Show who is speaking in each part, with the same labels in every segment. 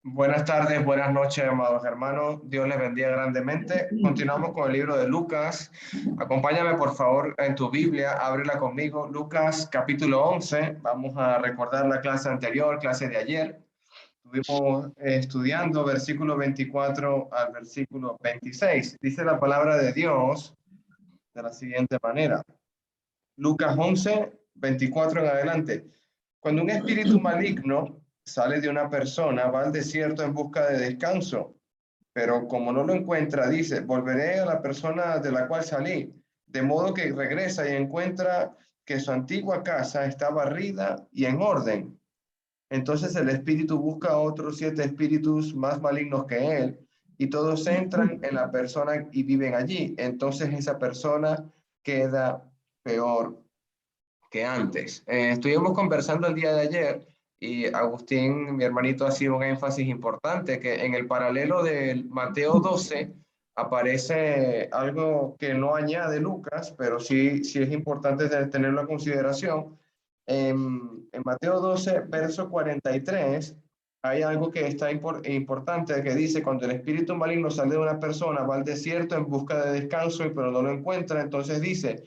Speaker 1: Buenas tardes, buenas noches, amados hermanos. Dios les bendiga grandemente. Continuamos con el libro de Lucas. Acompáñame, por favor, en tu Biblia. Ábrela conmigo. Lucas, capítulo 11. Vamos a recordar la clase anterior, clase de ayer. Estuvimos estudiando versículo 24 al versículo 26. Dice la palabra de Dios de la siguiente manera. Lucas 11, 24 en adelante. Cuando un espíritu maligno sale de una persona, va al desierto en busca de descanso, pero como no lo encuentra, dice, volveré a la persona de la cual salí, de modo que regresa y encuentra que su antigua casa está barrida y en orden. Entonces el espíritu busca a otros 7 espíritus más malignos que él, y todos entran en la persona y viven allí. Entonces esa persona queda peor que antes. Estuvimos conversando el día de ayer y Agustín, mi hermanito, ha sido un énfasis importante que en el paralelo del Mateo 12 aparece algo que no añade Lucas, pero sí es importante tenerlo en consideración. En Mateo 12, verso 43, hay algo que está importante que dice, cuando el espíritu maligno sale de una persona, va al desierto en busca de descanso, pero no lo encuentra, entonces dice,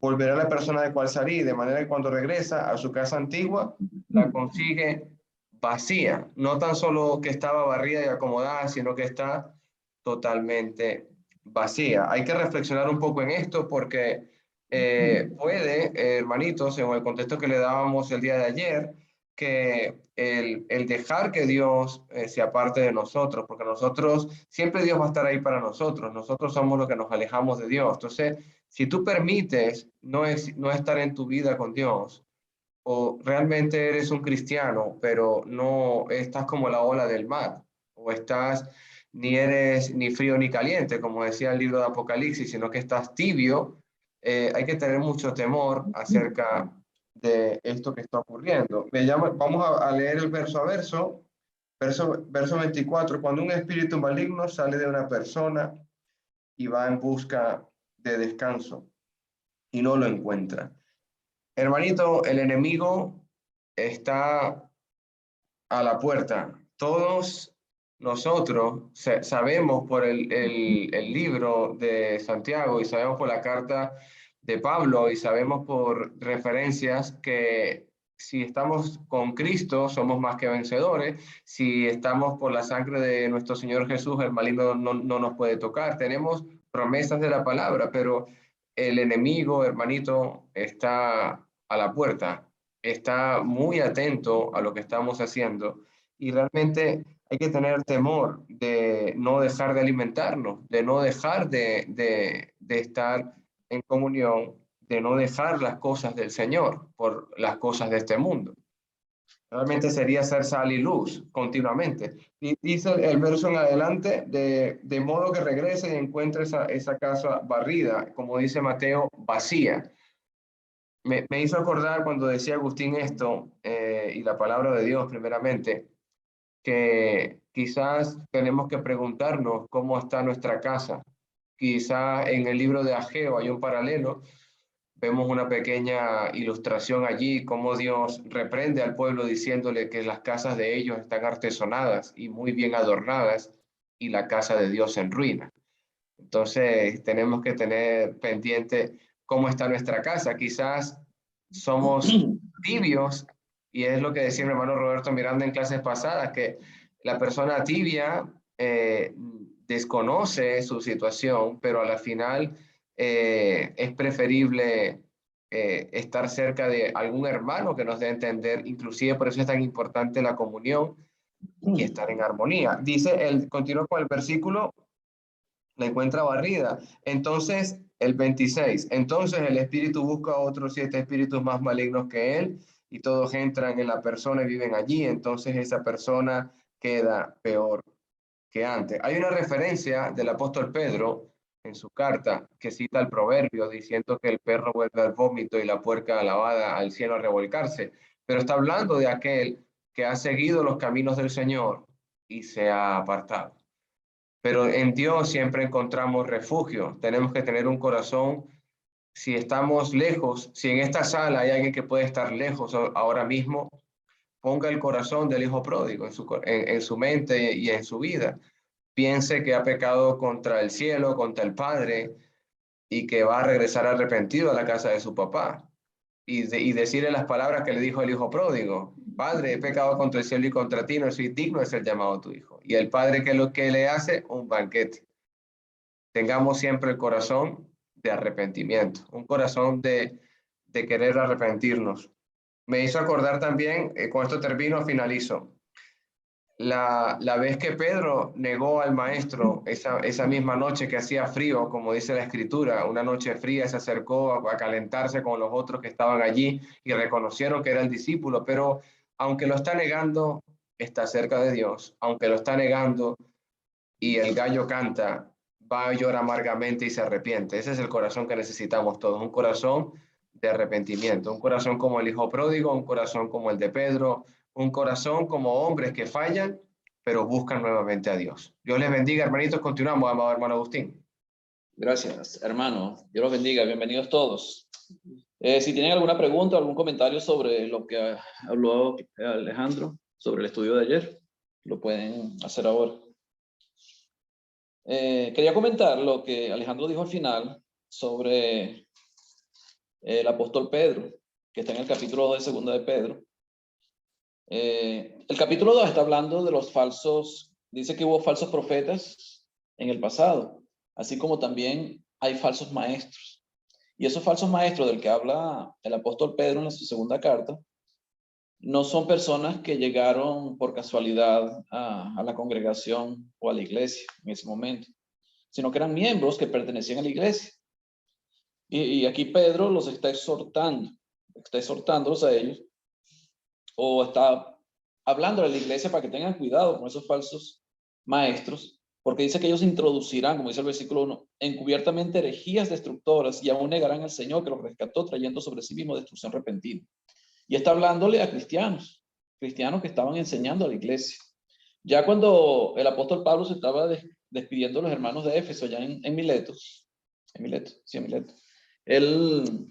Speaker 1: volverá a la persona de cual salí, de manera que cuando regresa a su casa antigua, la consigue vacía. No tan solo que estaba barrida y acomodada, sino que está totalmente vacía. Hay que reflexionar un poco en esto porque puede, hermanitos, en el contexto que le dábamos el día de ayer, que el dejar que Dios se aparte de nosotros, porque nosotros, siempre Dios va a estar ahí para nosotros somos los que nos alejamos de Dios. Entonces, si tú permites no estar en tu vida con Dios, o realmente eres un cristiano, pero no estás como la ola del mar, o estás ni eres ni frío ni caliente, como decía el libro de Apocalipsis, sino que estás tibio, hay que tener mucho temor acerca de esto que está ocurriendo. Vamos a leer el verso a verso. Verso 24, cuando un espíritu maligno sale de una persona y va en busca de descanso y no lo encuentra. Hermanito, el enemigo está a la puerta. Todos nosotros sabemos por el libro de Santiago y sabemos por la carta de Pablo y sabemos por referencias que si estamos con Cristo somos más que vencedores. Si estamos por la sangre de nuestro Señor Jesús, el maligno no nos puede tocar. Tenemos promesas de la palabra, pero el enemigo, hermanito, está a la puerta, está muy atento a lo que estamos haciendo y realmente hay que tener temor de no dejar de alimentarnos, de no dejar de estar en comunión, de no dejar las cosas del Señor por las cosas de este mundo. Realmente sería ser sal y luz continuamente. Y dice el verso en adelante, de modo que regrese y encuentre esa casa barrida, como dice Mateo, vacía. Me hizo acordar cuando decía Agustín esto, y la palabra de Dios primeramente, que quizás tenemos que preguntarnos cómo está nuestra casa. Quizá en el libro de Ageo hay un paralelo. Vemos una pequeña ilustración allí, cómo Dios reprende al pueblo diciéndole que las casas de ellos están artesonadas y muy bien adornadas y la casa de Dios en ruina. Entonces tenemos que tener pendiente cómo está nuestra casa. Quizás somos tibios y es lo que decía mi hermano Roberto Miranda en clases pasadas, que la persona tibia desconoce su situación, pero a la final es preferible estar cerca de algún hermano que nos dé a entender, inclusive por eso es tan importante la comunión y estar en armonía. Continúa con el versículo, la encuentra barrida. Entonces, el 26, entonces el espíritu busca a otros 7 espíritus más malignos que él y todos entran en la persona y viven allí. Entonces esa persona queda peor que antes. Hay una referencia del apóstol Pedro en su carta que cita el proverbio diciendo que el perro vuelve al vómito y la puerca lavada al cielo a revolcarse. Pero está hablando de aquel que ha seguido los caminos del Señor y se ha apartado. Pero en Dios siempre encontramos refugio. Tenemos que tener un corazón, si estamos lejos, si en esta sala hay alguien que puede estar lejos ahora mismo, ponga el corazón del hijo pródigo en su mente y en su vida. Piense que ha pecado contra el cielo, contra el Padre, y que va a regresar arrepentido a la casa de su papá. Y decirle las palabras que le dijo el hijo pródigo: Padre, he pecado contra el cielo y contra ti, no soy digno de ser llamado tu hijo. Y el padre, ¿qué es lo que le hace? Un banquete. Tengamos siempre el corazón de arrepentimiento, un corazón de querer arrepentirnos. Me hizo acordar también, con esto termino, finalizo, la vez que Pedro negó al maestro, esa misma noche que hacía frío, como dice la escritura, una noche fría, se acercó a calentarse con los otros que estaban allí y reconocieron que era el discípulo, pero aunque lo está negando, está cerca de Dios, aunque lo está negando y el gallo canta, va a llorar amargamente y se arrepiente. Ese es el corazón que necesitamos todos, un corazón de arrepentimiento, un corazón como el hijo pródigo, un corazón como el de Pedro, un corazón como hombres que fallan, pero buscan nuevamente a Dios. Dios les bendiga, hermanitos. Continuamos, amado hermano Agustín.
Speaker 2: Gracias, hermano. Dios los bendiga. Bienvenidos todos. Si tienen alguna pregunta, algún comentario sobre lo que habló Alejandro, sobre el estudio de ayer, lo pueden hacer ahora. Quería comentar lo que Alejandro dijo al final sobre el apóstol Pedro, que está en el capítulo 2 de Segunda de Pedro. El capítulo 2 está hablando de los falsos, dice que hubo falsos profetas en el pasado, así como también hay falsos maestros. Y esos falsos maestros del que habla el apóstol Pedro en su segunda carta, no son personas que llegaron por casualidad a la congregación o a la iglesia en ese momento, sino que eran miembros que pertenecían a la iglesia. Y aquí Pedro los está exhortándolos a ellos, o está hablando de la iglesia para que tengan cuidado con esos falsos maestros, porque dice que ellos introducirán, como dice el versículo 1, encubiertamente herejías destructoras y aún negarán al Señor que los rescató, trayendo sobre sí mismo destrucción repentina. Y está hablándole a cristianos que estaban enseñando a la iglesia. Ya cuando el apóstol Pablo se estaba despidiendo de los hermanos de Éfeso, ya en Mileto, él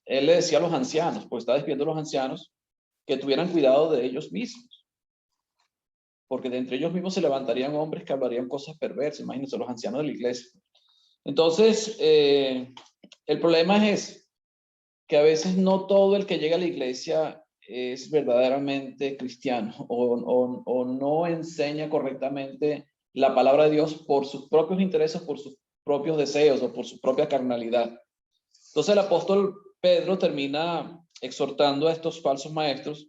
Speaker 2: le decía a los ancianos, pues estaba despidiendo a los ancianos, que tuvieran cuidado de ellos mismos, porque de entre ellos mismos se levantarían hombres que hablarían cosas perversas. Imagínense, los ancianos de la iglesia. Entonces, el problema es que a veces no todo el que llega a la iglesia es verdaderamente cristiano o no enseña correctamente la palabra de Dios por sus propios intereses, por sus propios deseos o por su propia carnalidad. Entonces el apóstol Pedro termina exhortando a estos falsos maestros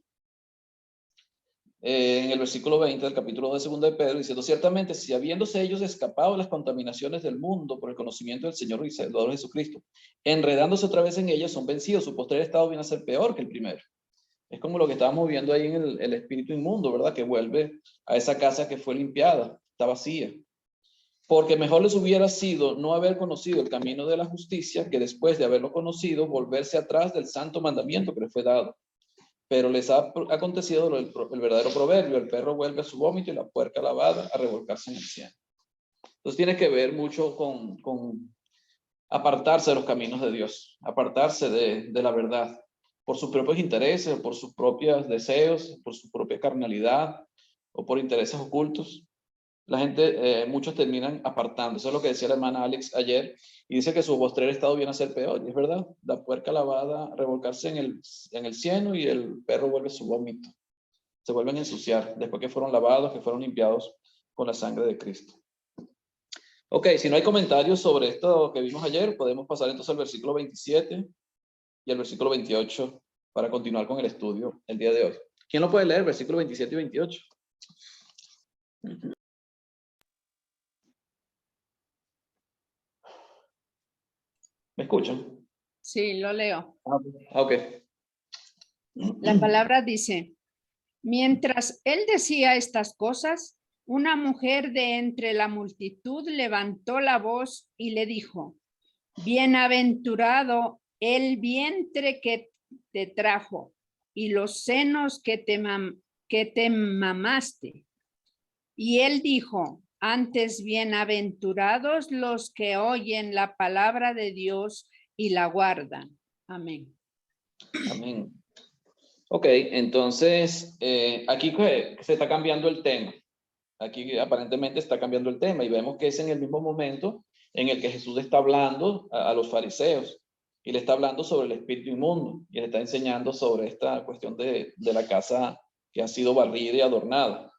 Speaker 2: en el versículo 20 del capítulo 2 de Segunda de Pedro, diciendo: ciertamente, si habiéndose ellos escapado de las contaminaciones del mundo por el conocimiento del Señor y Salvador Jesucristo, enredándose otra vez en ellas, son vencidos, su posterior estado viene a ser peor que el primero. Es como lo que estábamos viendo ahí en el espíritu inmundo, ¿verdad? Que vuelve a esa casa que fue limpiada, está vacía. Porque mejor les hubiera sido no haber conocido el camino de la justicia, que después de haberlo conocido, volverse atrás del santo mandamiento que les fue dado. Pero les ha acontecido el verdadero proverbio: el perro vuelve a su vómito y la puerca lavada a revolcarse en el cielo. Entonces tiene que ver mucho con apartarse de los caminos de Dios, apartarse de la verdad, por sus propios intereses, por sus propios deseos, por su propia carnalidad o por intereses ocultos. La gente, muchos terminan apartando. Eso es lo que decía la hermana Alex ayer, y dice que su postrer estado viene a ser peor, y es verdad. La puerca lavada a revolcarse en el cieno, y el perro vuelve su vómito. Se vuelven a ensuciar después que fueron lavados, que fueron limpiados con la sangre de Cristo. Ok, si no hay comentarios sobre esto que vimos ayer, podemos pasar entonces al versículo 27 y al versículo 28 para continuar con el estudio el día de hoy. ¿Quién lo puede leer? Versículo 27 y 28. ¿Me escuchan?
Speaker 3: Sí, lo leo.
Speaker 2: Ok.
Speaker 3: La palabra dice: mientras él decía estas cosas, una mujer de entre la multitud levantó la voz y le dijo: bienaventurado el vientre que te trajo y los senos que te mamaste. Y él dijo: antes bienaventurados los que oyen la palabra de Dios y la guardan. Amén.
Speaker 2: Amén. Ok, entonces aquí se está cambiando el tema. Aquí aparentemente está cambiando el tema y vemos que es en el mismo momento en el que Jesús está hablando a los fariseos y le está hablando sobre el espíritu inmundo y le está enseñando sobre esta cuestión de la casa que ha sido barrida y adornada.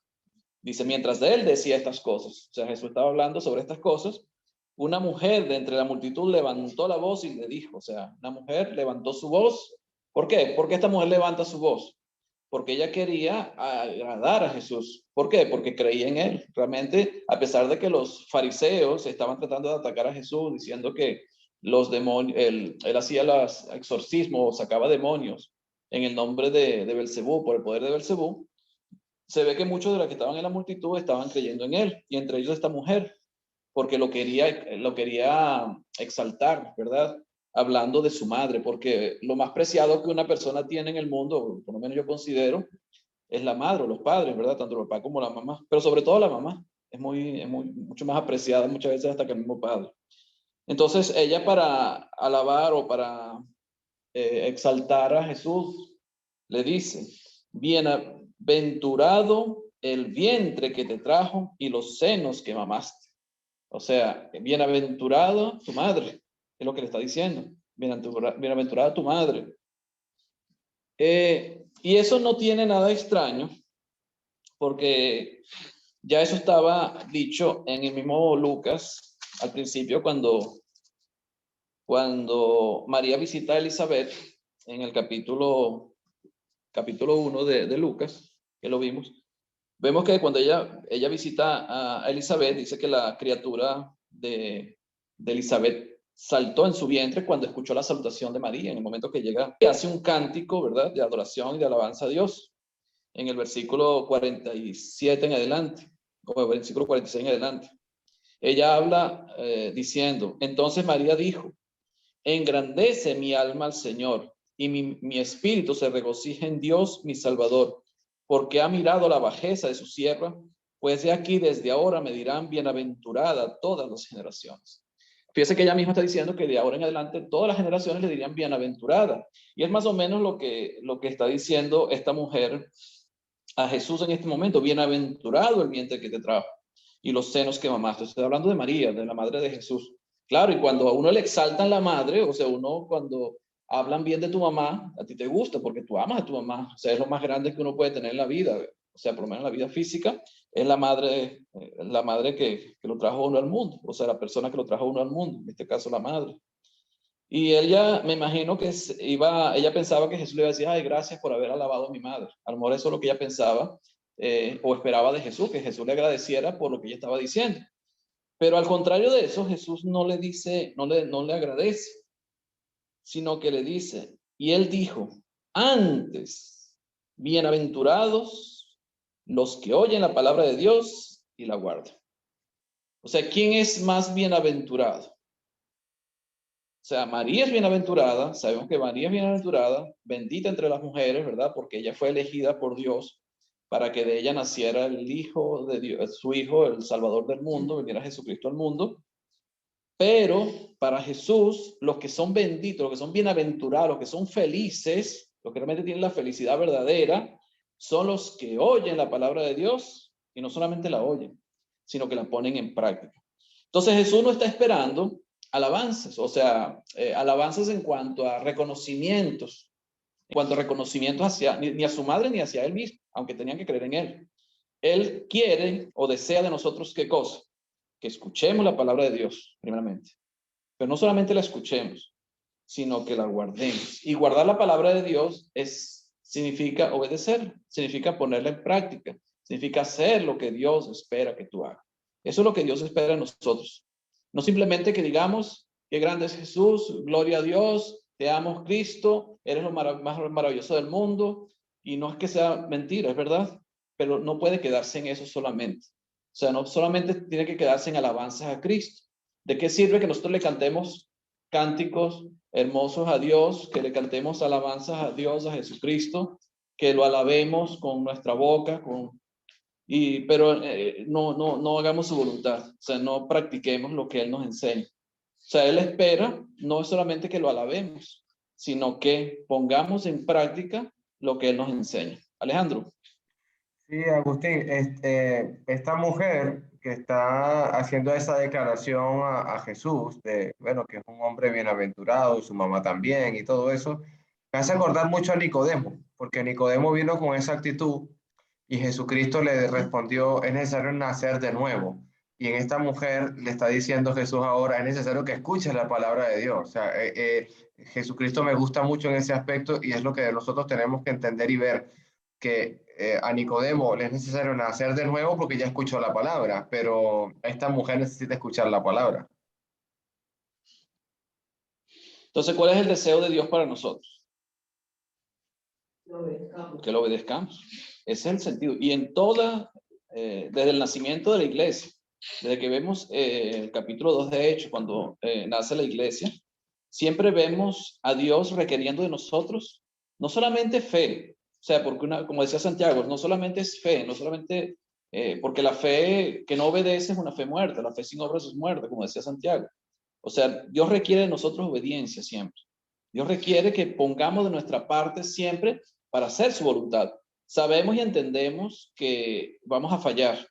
Speaker 2: Dice, mientras él decía estas cosas, o sea, Jesús estaba hablando sobre estas cosas, una mujer de entre la multitud levantó la voz y le dijo, o sea, una mujer levantó su voz. ¿Por qué? ¿Por qué esta mujer levanta su voz? Porque ella quería agradar a Jesús. ¿Por qué? Porque creía en él. Realmente, a pesar de que los fariseos estaban tratando de atacar a Jesús, diciendo que los demonios, él hacía los exorcismos, sacaba demonios en el nombre de Belcebú, por el poder de Belcebú, se ve que muchos de los que estaban en la multitud estaban creyendo en él, y entre ellos esta mujer, porque lo quería exaltar, ¿verdad? Hablando de su madre, porque lo más preciado que una persona tiene en el mundo, por lo menos yo considero, es la madre o los padres, ¿verdad? Tanto el papá como la mamá, pero sobre todo la mamá, mucho más apreciada muchas veces hasta que el mismo padre. Entonces ella, para alabar o para exaltar a Jesús, le dice, bienaventurado el vientre que te trajo y los senos que mamaste. O sea, bienaventurado tu madre, es lo que le está diciendo. Bienaventurada tu madre. Y eso no tiene nada extraño, porque ya eso estaba dicho en el mismo Lucas, al principio, cuando María visita a Elizabeth, en el capítulo 1 de Lucas, que lo vimos. Vemos que cuando ella visita a Elizabeth, dice que la criatura de Elizabeth saltó en su vientre cuando escuchó la salutación de María, en el momento que llega, y hace un cántico, ¿verdad?, de adoración y de alabanza a Dios, en el versículo 47 en adelante, o el versículo 46 en adelante. Ella habla diciendo, entonces María dijo, engrandece mi alma al Señor, y mi espíritu se regocija en Dios mi Salvador, porque ha mirado la bajeza de su sierva, pues de aquí desde ahora me dirán bienaventurada todas las generaciones. Fíjese que ella misma está diciendo que de ahora en adelante todas las generaciones le dirían bienaventurada. Y es más o menos lo que está diciendo esta mujer a Jesús en este momento. Bienaventurado el vientre que te trajo y los senos que mamaste. Estoy hablando de María, de la madre de Jesús. Claro, y cuando a uno le exaltan la madre, o sea, uno cuando hablan bien de tu mamá, a ti te gusta porque tú amas a tu mamá. O sea, es lo más grande que uno puede tener en la vida. O sea, por lo menos en la vida física, es la madre que lo trajo uno al mundo. O sea, la persona que lo trajo uno al mundo, en este caso la madre. Y ella, me imagino que ella pensaba que Jesús le iba a decir, ay, gracias por haber alabado a mi madre. A lo mejor eso es lo que ella pensaba o esperaba de Jesús, que Jesús le agradeciera por lo que ella estaba diciendo. Pero al contrario de eso, Jesús no le dice, no le agradece, sino que le dice, y él dijo, antes, bienaventurados los que oyen la palabra de Dios y la guardan. O sea, ¿quién es más bienaventurado? O sea, María es bienaventurada, sabemos que María es bienaventurada, bendita entre las mujeres, ¿verdad? Porque ella fue elegida por Dios para que de ella naciera el Hijo de Dios, su Hijo, el Salvador del mundo, viniera Jesucristo al mundo. Pero para Jesús, los que son benditos, los que son bienaventurados, los que son felices, los que realmente tienen la felicidad verdadera, son los que oyen la palabra de Dios y no solamente la oyen, sino que la ponen en práctica. Entonces Jesús no está esperando alabanzas, o sea, alabanzas en cuanto a reconocimientos, hacia ni a su madre ni hacia él mismo, aunque tenían que creer en él. Él quiere o desea de nosotros ¿qué cosa? Que escuchemos la palabra de Dios, primeramente. Pero no solamente la escuchemos, sino que la guardemos. Y guardar la palabra de Dios significa obedecer, significa ponerla en práctica, significa hacer lo que Dios espera que tú hagas. Eso es lo que Dios espera de nosotros. No simplemente que digamos, qué grande es Jesús, gloria a Dios, te amo Cristo, eres lo más maravilloso del mundo. Y no es que sea mentira, es verdad, pero no puede quedarse en eso solamente. O sea, no solamente tiene que quedarse en alabanzas a Cristo. ¿De qué sirve que nosotros le cantemos cánticos hermosos a Dios, que le cantemos alabanzas a Dios, a Jesucristo, que lo alabemos con nuestra boca, pero no hagamos su voluntad, o sea, no practiquemos lo que Él nos enseña? O sea, Él espera no solamente que lo alabemos, sino que pongamos en práctica lo que Él nos enseña. Alejandro.
Speaker 1: Sí, Agustín, esta mujer que está haciendo esa declaración a Jesús, de, bueno, que es un hombre bienaventurado, y su mamá también, y todo eso, me hace acordar mucho a Nicodemo, porque Nicodemo vino con esa actitud y Jesucristo le respondió, es necesario nacer de nuevo. Y en esta mujer le está diciendo Jesús ahora, es necesario que escuches la palabra de Dios. O sea, Jesucristo me gusta mucho en ese aspecto y es lo que nosotros tenemos que entender y ver que a Nicodemo le es necesario nacer de nuevo porque ya escuchó la palabra, pero esta mujer necesita escuchar la palabra.
Speaker 2: Entonces, ¿cuál es el deseo de Dios para nosotros? Que lo obedezcamos. Ese es el sentido. Y en toda, desde el nacimiento de la iglesia, desde que vemos el capítulo 2 de Hechos, cuando nace la iglesia, siempre vemos a Dios requiriendo de nosotros no solamente fe, o sea, porque como decía Santiago, no solamente es fe, no solamente, porque la fe que no obedece es una fe muerta, la fe sin obras es muerta, como decía Santiago. O sea, Dios requiere de nosotros obediencia siempre. Dios requiere que pongamos de nuestra parte siempre para hacer su voluntad. Sabemos y entendemos que vamos a fallar,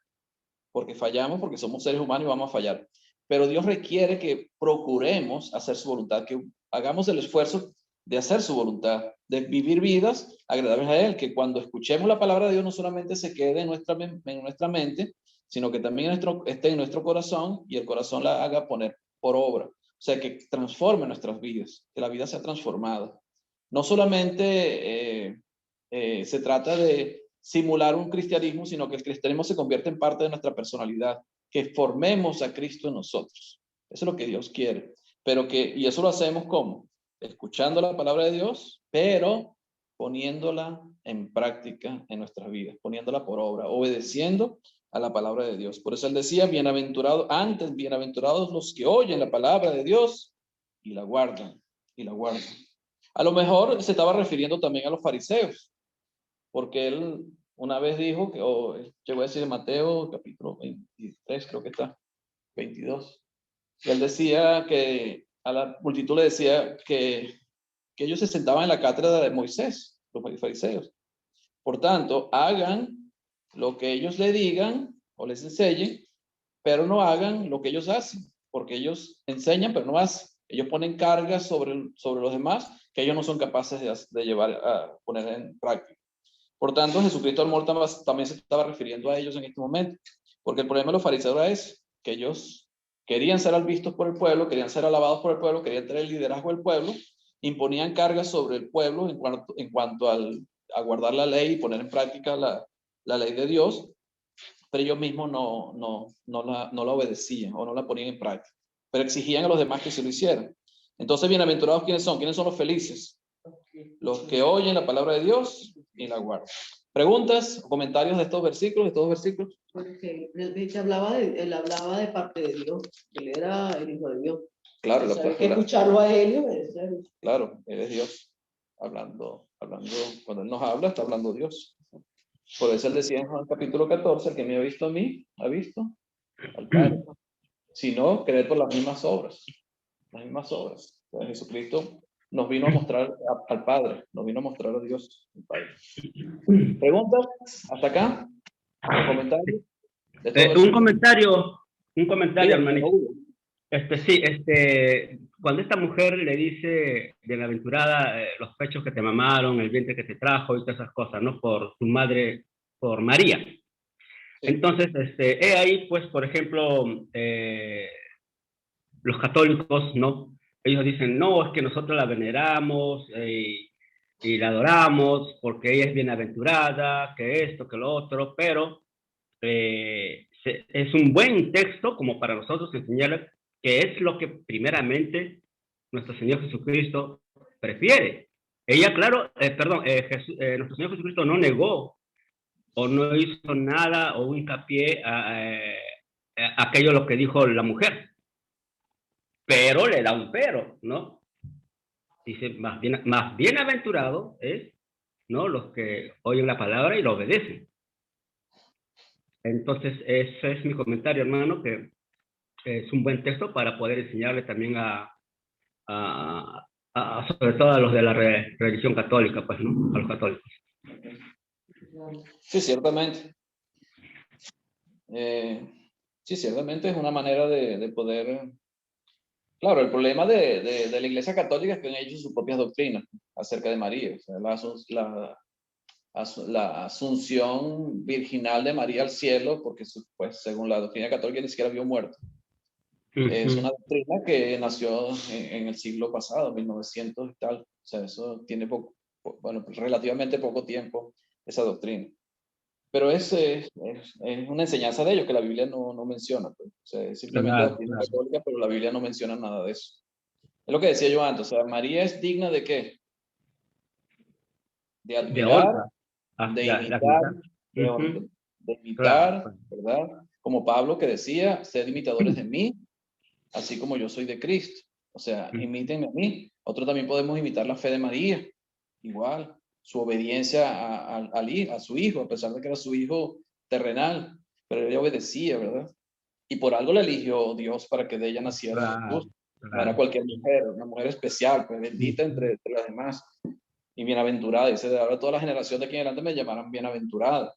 Speaker 2: porque fallamos, porque somos seres humanos y vamos a fallar. Pero Dios requiere que procuremos hacer su voluntad, que hagamos el esfuerzo de hacer su voluntad, de vivir vidas agradables a Él, que cuando escuchemos la palabra de Dios no solamente se quede en nuestra mente, sino que también esté en nuestro corazón y el corazón la haga poner por obra. O sea, que transforme nuestras vidas, que la vida sea transformada. No solamente se trata de simular un cristianismo, sino que el cristianismo se convierte en parte de nuestra personalidad, que formemos a Cristo en nosotros. Eso es lo que Dios quiere. Y eso lo hacemos ¿cómo? Escuchando la palabra de Dios, pero poniéndola en práctica en nuestras vidas, poniéndola por obra, obedeciendo a la palabra de Dios. Por eso él decía, bienaventurados los que oyen la palabra de Dios y la guardan, y la guardan. A lo mejor se estaba refiriendo también a los fariseos, porque él una vvez dijo, llegó a decir en Mateo capítulo 23, creo que está, 22, y él decía que a la multitud le decía que ellos se sentaban en la cátedra de Moisés, los fariseos. Por tanto, hagan lo que ellos le digan o les enseñen, pero no hagan lo que ellos hacen, porque ellos enseñan, pero no hacen. Ellos ponen cargas sobre los demás que ellos no son capaces de llevar a poner en práctica. Por tanto, Jesucristo al muerto también se estaba refiriendo a ellos en este momento, porque el problema de los fariseos es que ellos querían ser vistos por el pueblo, querían ser alabados por el pueblo, querían tener el liderazgo del pueblo, imponían cargas sobre el pueblo en cuanto a guardar la ley y poner en práctica la ley de Dios, pero ellos mismos no la obedecían o no la ponían en práctica, pero exigían a los demás que se lo hicieran. Entonces, bienaventurados, ¿quiénes son? ¿Quiénes son los felices? Los que oyen la palabra de Dios y la guardan. ¿Preguntas o comentarios de estos versículos?
Speaker 4: Porque él hablaba de parte de Dios, él era el Hijo de Dios.
Speaker 2: Claro,
Speaker 4: hay que escucharlo a él y obedecerlo.
Speaker 2: Claro, él es Dios. Hablando, cuando él nos habla, está hablando Dios. Por eso él decía en Juan capítulo 14, el que me ha visto a mí, ha visto al Padre. Si no, creer por las mismas obras. Las mismas obras. Entonces, Jesucristo nos vino a mostrar al Padre, nos vino a mostrar a Dios, el Padre. ¿Preguntas? ¿Hasta acá? ¿Comentarios?
Speaker 5: Un comentario, hermanito.
Speaker 2: Sí,
Speaker 5: Cuando esta mujer le dice, bienaventurada, los pechos que te mamaron, el vientre que te trajo y todas esas cosas, ¿no? Por su madre, por María. Sí. Entonces, he ahí, pues, por ejemplo, los católicos, ¿no? Ellos dicen, no, es que nosotros la veneramos y la adoramos porque ella es bienaventurada, que esto, que lo otro, pero es un buen texto como para nosotros enseñarles qué es lo que primeramente nuestro Señor Jesucristo prefiere. Ella, claro, nuestro Señor Jesucristo no negó o no hizo nada o un hincapié a aquello lo que dijo la mujer, pero le da un pero, ¿no? Dice, más bienaventurado es, ¿no? Los que oyen la palabra y lo obedecen. Entonces, ese es mi comentario, hermano, que es un buen texto para poder enseñarle también a sobre todo a los de la religión católica, pues, ¿no? A los católicos.
Speaker 2: Sí, ciertamente. Sí, ciertamente es una manera de poder... Claro, el problema de la Iglesia Católica es que han hecho sus propias doctrinas acerca de María. O sea, la asunción virginal de María al cielo, porque pues, según la doctrina católica ni siquiera vio muerto. Es una doctrina que nació en el siglo pasado, 1900 y tal. O sea, eso tiene bueno, relativamente poco tiempo, esa doctrina. Pero es una enseñanza de ellos que la Biblia no menciona. Pues. O sea, es simplemente doctrina católica, pero la Biblia no menciona nada de eso. Es lo que decía yo antes. O sea, María es digna ¿de qué? De admirar, de imitar, de imitar, ¿verdad? Como Pablo que decía, sed imitadores de mí, así como yo soy de Cristo. O sea, imítenme a mí. Otros también podemos imitar la fe de María, igual, su obediencia a su hijo, a pesar de que era su hijo terrenal, pero ella obedecía, ¿verdad? Y por algo la eligió Dios para que de ella naciera Jesús. No era cualquier mujer, una mujer especial, pues bendita entre las demás y bienaventurada. Dice, de ahora toda la generación de aquí en adelante me llamarán bienaventurada.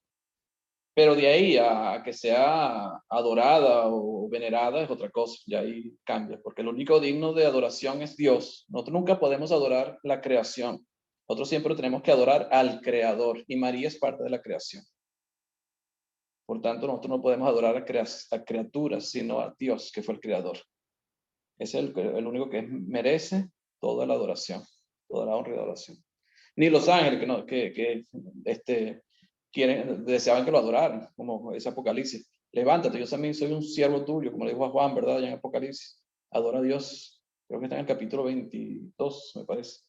Speaker 2: Pero de ahí a que sea adorada o venerada es otra cosa, y ahí cambia, porque el único digno de adoración es Dios. Nosotros nunca podemos adorar la creación. Nosotros siempre tenemos que adorar al Creador, y María es parte de la creación. Por tanto, nosotros no podemos adorar a criaturas, sino a Dios, que fue el Creador. Es el único que merece toda la adoración, toda la honra y adoración. Ni los ángeles deseaban que lo adoraran, como ese Apocalipsis. Levántate, yo también soy un siervo tuyo, como le dijo a Juan, ¿verdad? Ya en Apocalipsis. Adora a Dios. Creo que está en el capítulo 22, me parece.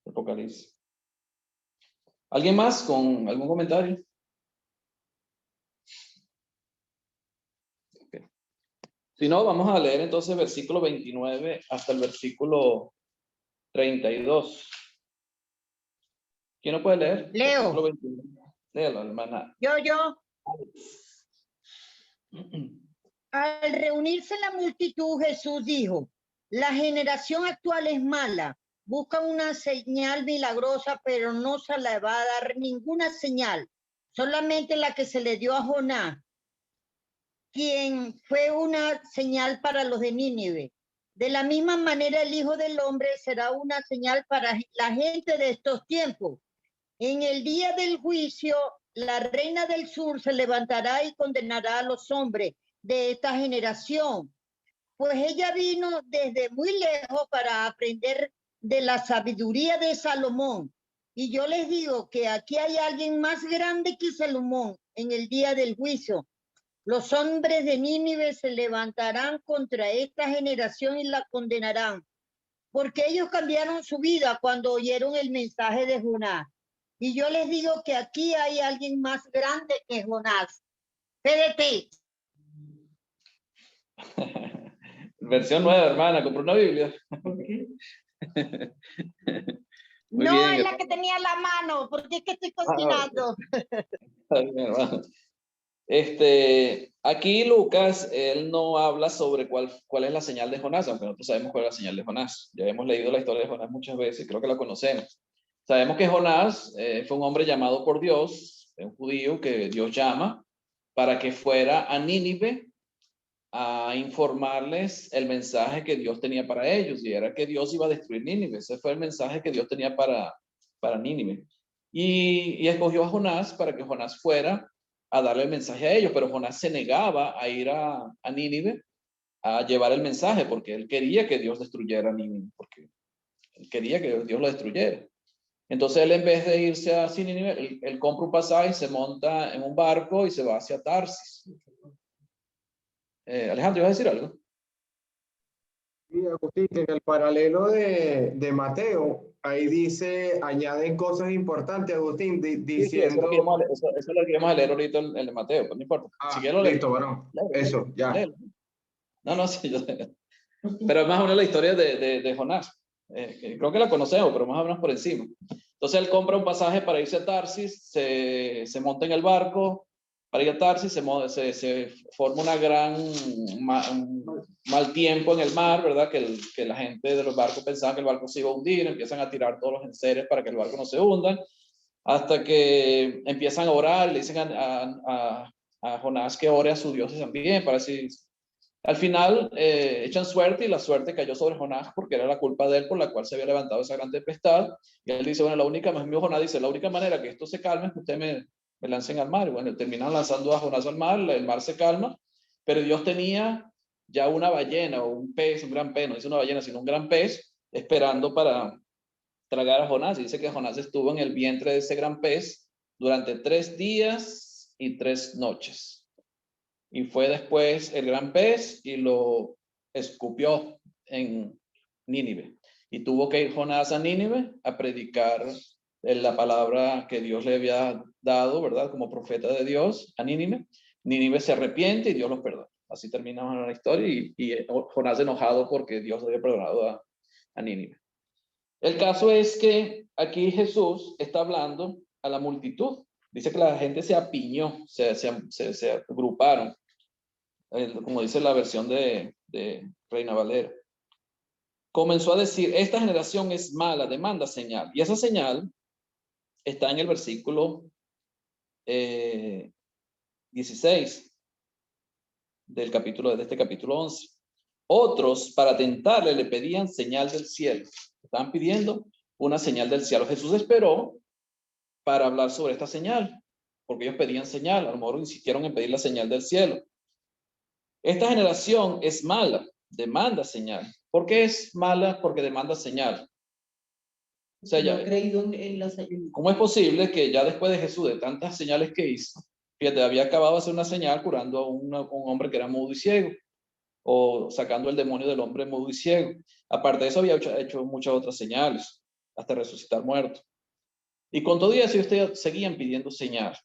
Speaker 2: Apocalipsis. ¿Alguien más con algún comentario? Okay. Si no, vamos a leer entonces versículo 29 hasta el versículo 32. ¿Quién no puede leer?
Speaker 6: Leo.
Speaker 2: 29. Léalo, hermana.
Speaker 6: Yo. Al reunirse la multitud, Jesús dijo, la generación actual es mala, busca una señal milagrosa, pero no se le va a dar ninguna señal, solamente la que se le dio a Jonás, quien fue una señal para los de Nínive. De la misma manera, el Hijo del Hombre será una señal para la gente de estos tiempos. En el día del juicio, la reina del sur se levantará y condenará a los hombres de esta generación, pues ella vino desde muy lejos para aprender de la sabiduría de Salomón. Y yo les digo que aquí hay alguien más grande que Salomón en el día del juicio. Los hombres de Nínive se levantarán contra esta generación y la condenarán, porque ellos cambiaron su vida cuando oyeron el mensaje de Jonás. Y yo les digo que aquí hay alguien más grande que Jonás. PDT.
Speaker 2: Versión nueva, hermana. ¿Compró una Biblia?
Speaker 4: ¿Por qué?
Speaker 6: No,
Speaker 2: bien,
Speaker 6: es la que tenía en la mano, porque es que estoy cocinando.
Speaker 2: Está bien, hermano. Aquí Lucas, él no habla sobre cuál es la señal de Jonás, aunque nosotros sabemos cuál es la señal de Jonás. Ya hemos leído la historia de Jonás muchas veces, creo que la conocemos. Sabemos que Jonás fue un hombre llamado por Dios, un judío que Dios llama, para que fuera a Nínive a informarles el mensaje que Dios tenía para ellos, y era que Dios iba a destruir Nínive. Ese fue el mensaje que Dios tenía para Nínive. Y escogió a Jonás para que Jonás fuera a darle el mensaje a ellos, pero Jonás se negaba a ir a Nínive a llevar el mensaje, porque él quería que Dios destruyera Nínive, porque él quería que Dios lo destruyera. Entonces él, en vez de irse a Nínive, él compra un pasaje, se monta en un barco y se va hacia Tarsis. Alejandro, ¿ibas a decir algo?
Speaker 1: Sí, Agustín, que en el paralelo de Mateo, ahí dice, añaden cosas importantes, Agustín, diciendo...
Speaker 2: Eso es lo que vamos a leer ahorita el de Mateo, pues no importa.
Speaker 1: Ah,
Speaker 2: si
Speaker 1: listo, bueno, eso, ya.
Speaker 2: Léelo. No, sí, yo sé. Pero más o menos la historia de Jonás. Creo que la conocemos, pero más o menos por encima. Entonces él compra un pasaje para irse a Tarsis, se monta en el barco, para ir a Tarsis, se forma una gran un mal tiempo en el mar, ¿verdad? Que la gente de los barcos pensaba que el barco se iba a hundir, empiezan a tirar todos los enseres para que el barco no se hunda, hasta que empiezan a orar, le dicen a Jonás que ore a sus dioses también, para así. Al final echan suerte y la suerte cayó sobre Jonás porque era la culpa de él por la cual se había levantado esa gran tempestad. Y él dice, bueno, Jonás dice, la única manera que esto se calme es que ustedes me lancen al mar. Y bueno, terminan lanzando a Jonás al mar, el mar se calma, pero Dios tenía ya una ballena o un pez, un gran pez, no dice una ballena, sino un gran pez, esperando para tragar a Jonás. Y dice que Jonás estuvo en el vientre de ese gran pez durante 3 días y 3 noches. Y fue después el gran pez y lo escupió en Nínive. Y tuvo que ir Jonás a Nínive a predicar la palabra que Dios le había dado, ¿verdad? Como profeta de Dios a Nínive. Nínive se arrepiente y Dios los perdona. Así termina la historia y Jonás enojado porque Dios le había perdonado a Nínive. El caso es que aquí Jesús está hablando a la multitud. Dice que la gente se apiñó, se agruparon. Como dice la versión de Reina Valera. Comenzó a decir, esta generación es mala, demanda señal. Y esa señal está en el versículo 16 de este capítulo 11. Otros, para tentarle, le pedían señal del cielo. Estaban pidiendo una señal del cielo. Jesús esperó para hablar sobre esta señal, porque ellos pedían señal. A lo mejor insistieron en pedir la señal del cielo. Esta generación es mala, demanda señal. ¿Por qué es mala? Porque demanda señal. O sea,
Speaker 4: No ha creído en la señal.
Speaker 2: ¿Cómo es posible que ya después de Jesús, de tantas señales que hizo, fíjate, había acabado de hacer una señal curando a un hombre que era mudo y ciego, o sacando el demonio del hombre mudo y ciego? Aparte de eso, había hecho muchas otras señales, hasta resucitar muertos. Y con todo eso, ellos seguían pidiendo señal.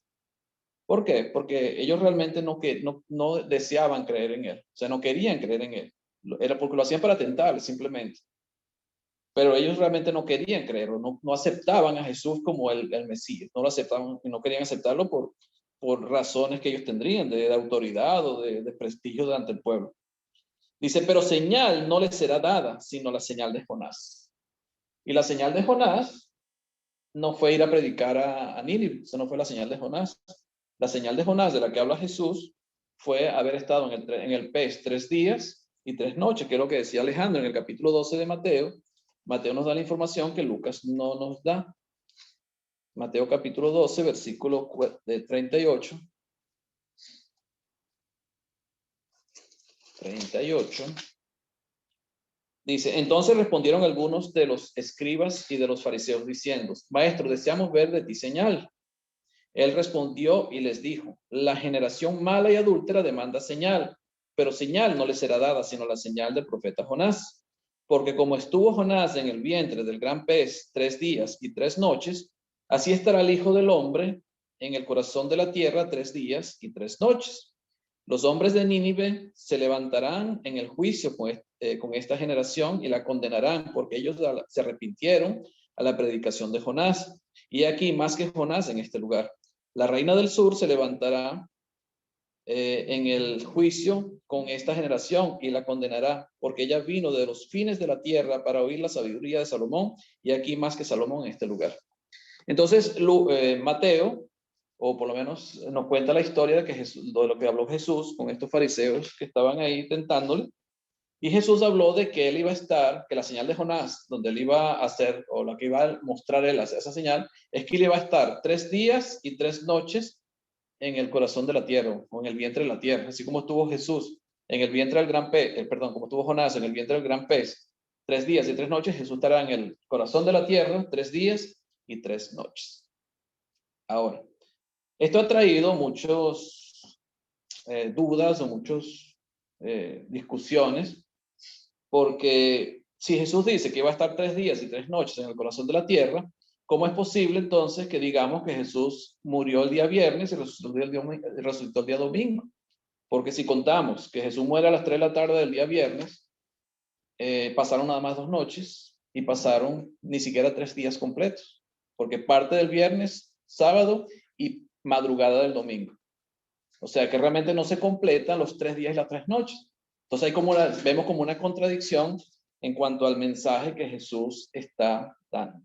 Speaker 2: ¿Por qué? Porque ellos realmente no deseaban creer en él. O sea, no querían creer en él. Era porque lo hacían para tentarle, simplemente. Pero ellos realmente no querían creer, o no aceptaban a Jesús como el Mesías. No lo aceptaban y no querían aceptarlo por razones que ellos tendrían de autoridad o de prestigio delante del pueblo. Dice, pero señal no les será dada, sino la señal de Jonás. Y la señal de Jonás no fue ir a predicar a Nínive. Eso no fue la señal de Jonás. La señal de Jonás de la que habla Jesús fue haber estado en el pez 3 días y 3 noches, que es lo que decía Alejandro en el capítulo 12 de Mateo. Mateo nos da la información que Lucas no nos da. Mateo capítulo 12, versículo 38. 38. Dice, entonces respondieron algunos de los escribas y de los fariseos diciendo, Maestro, deseamos ver de ti señal. Él respondió y les dijo, la generación mala y adúltera demanda señal, pero señal no le será dada, sino la señal del profeta Jonás. Porque como estuvo Jonás en el vientre del gran pez 3 días y 3 noches, así estará el Hijo del Hombre en el corazón de la tierra 3 días y 3 noches. Los hombres de Nínive se levantarán en el juicio con esta generación y la condenarán, porque ellos se arrepintieron a la predicación de Jonás. Y aquí más que Jonás en este lugar. La reina del sur se levantará en el juicio con esta generación y la condenará, porque ella vino de los fines de la tierra para oír la sabiduría de Salomón, y aquí más que Salomón en este lugar. Entonces, Mateo, o por lo menos nos cuenta la historia de lo que habló Jesús con estos fariseos que estaban ahí tentándole. Y Jesús habló de que él iba a estar, que la señal de Jonás, donde él iba a hacer, o la que iba a mostrar él esa señal, es que él iba a estar 3 días y 3 noches en el corazón de la tierra, o en el vientre de la tierra, así como estuvo Jesús en el vientre del gran pez, como estuvo Jonás en el vientre del gran pez, 3 días y 3 noches, Jesús estará en el corazón de la tierra 3 días y 3 noches. Ahora, esto ha traído muchas dudas o muchas discusiones, porque si Jesús dice que iba a estar 3 días y 3 noches en el corazón de la tierra, ¿cómo es posible entonces que digamos que Jesús murió el día viernes y resucitó el día domingo? Porque si contamos que Jesús muere a las 3 de la tarde del día viernes, pasaron nada más 2 noches y pasaron ni siquiera 3 días completos, porque parte del viernes, sábado y madrugada del domingo. O sea que realmente no se completan los 3 días y las 3 noches. Entonces vemos como una contradicción en cuanto al mensaje que Jesús está dando.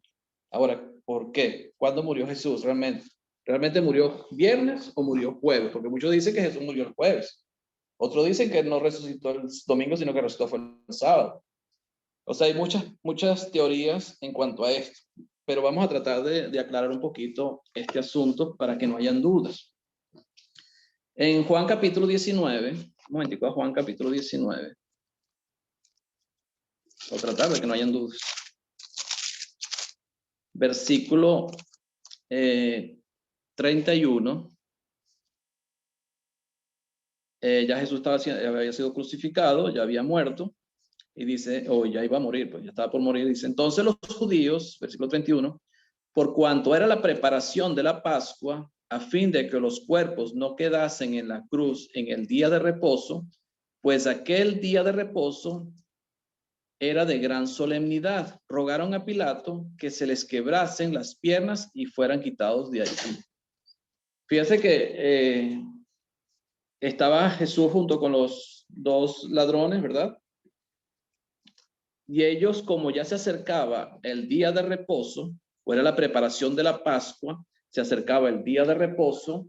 Speaker 2: Ahora, ¿por qué? ¿Cuándo murió Jesús realmente? ¿Realmente murió viernes o murió jueves? Porque muchos dicen que Jesús murió el jueves. Otros dicen que no resucitó el domingo, sino que resucitó fue el sábado. O sea, hay muchas teorías en cuanto a esto. Pero vamos a tratar de aclarar un poquito este asunto para que no hayan dudas. En Juan capítulo 19, un momentico, a Juan capítulo 19. Voy a tratar de que no hayan dudas. Versículo 31. Ya Jesús había sido crucificado, ya había muerto, y dice, ya iba a morir, pues ya estaba por morir. Dice, entonces los judíos, versículo 31, por cuanto era la preparación de la Pascua, a fin de que los cuerpos no quedasen en la cruz en el día de reposo, pues aquel día de reposo era de gran solemnidad. Rogaron a Pilato que se les quebrasen las piernas y fueran quitados de allí. Fíjense que estaba Jesús junto con los 2 ladrones, ¿verdad? Y ellos, como ya se acercaba el día de reposo, o era la preparación de la Pascua, se acercaba el día de reposo,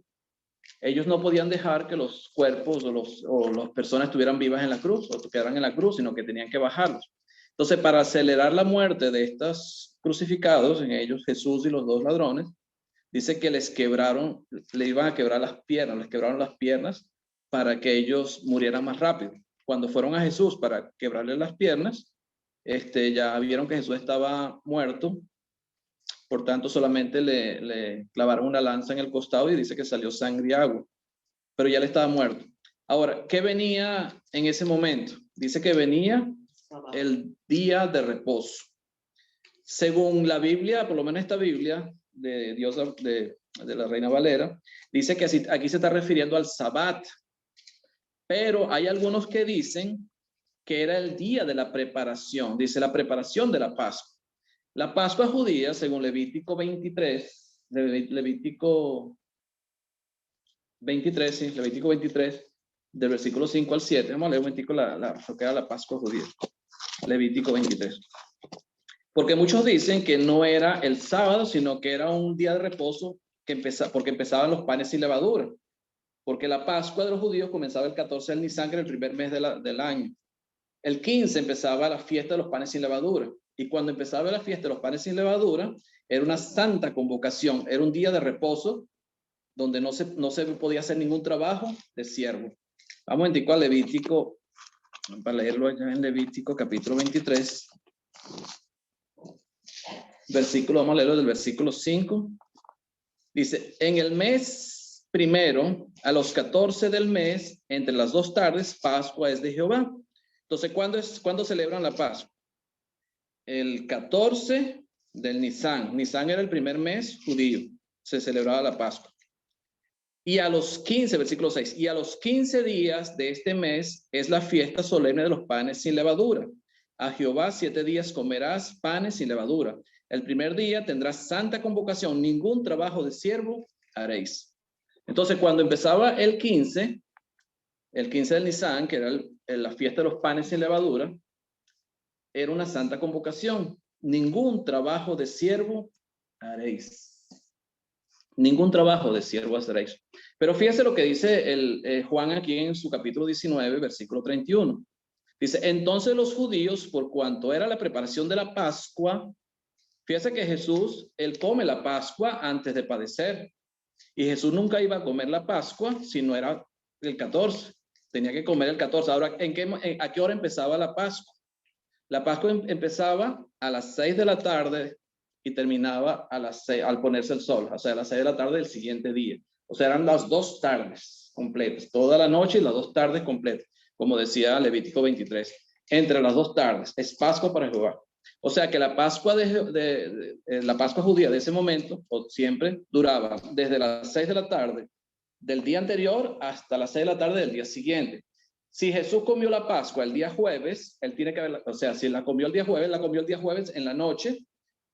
Speaker 2: ellos no podían dejar que los cuerpos o las personas estuvieran vivas en la cruz o quedaran en la cruz, sino que tenían que bajarlos. Entonces, para acelerar la muerte de estos crucificados, en ellos Jesús y los 2 ladrones, dice que les iban a quebrar las piernas, les quebraron las piernas para que ellos murieran más rápido. Cuando fueron a Jesús para quebrarle las piernas, ya vieron que Jesús estaba muerto, por tanto solamente le clavaron una lanza en el costado y dice que salió sangre y agua, pero ya le estaba muerto. Ahora, ¿qué venía en ese momento? Dice que venía el día de reposo. Según la Biblia, por lo menos esta Biblia de Dios de la Reina Valera, dice que aquí se está refiriendo al Sabbat, pero hay algunos que dicen que era el día de la preparación, dice la preparación de la Pascua. La Pascua judía, según Levítico 23, Levítico 23, del versículo 5 al 7. Vamos a leer un momentico lo que era la Pascua judía. Levítico 23. Porque muchos dicen que no era el sábado, sino que era un día de reposo porque empezaban los panes sin levadura. Porque la Pascua de los judíos comenzaba el 14 del Nisan, que era el primer mes del año. El 15 empezaba la fiesta de los panes sin levadura. Y cuando empezaba la fiesta de los panes sin levadura, era una santa convocación, era un día de reposo donde no se podía hacer ningún trabajo de siervo. Vamos a Levítico, para leerlo allá en Levítico capítulo 23, vamos a leerlo del versículo 5. Dice, en el mes primero, a los 14 del mes, entre las 2 tardes, Pascua es de Jehová. Entonces, ¿cuándo celebran la Pascua? El 14 del Nisan. Nisan era el primer mes judío. Se celebraba la Pascua. Y a los 15, versículo 6, y a los 15 días de este mes es la fiesta solemne de los panes sin levadura. A Jehová 7 días comerás panes sin levadura. El primer día tendrás santa convocación, ningún trabajo de siervo haréis. Entonces, cuando empezaba el 15 del Nisan, que era la fiesta de los panes sin levadura, era una santa convocación. Ningún trabajo de siervo haréis. Ningún trabajo de siervo haréis. Pero fíjese lo que dice Juan aquí en su capítulo 19, versículo 31. Dice, entonces los judíos, por cuanto era la preparación de la Pascua, fíjese que Jesús, él come la Pascua antes de padecer. Y Jesús nunca iba a comer la Pascua si no era el 14. Tenía que comer el 14. Ahora, ¿a qué hora empezaba la Pascua? La Pascua empezaba a las 6 de la tarde y terminaba a las 6, al ponerse el sol, o sea, a las 6 de la tarde del siguiente día. O sea, eran las 2 tardes completas, toda la noche y las 2 tardes completas, como decía Levítico 23. Entre las 2 tardes es Pascua para Jehová. O sea que la Pascua la Pascua judía de ese momento, o siempre, duraba desde las 6 de la tarde del día anterior hasta las 6 de la tarde del día siguiente. Si Jesús comió la Pascua el día jueves, él tiene que haber, o sea, si la comió el día jueves, la comió el día jueves en la noche,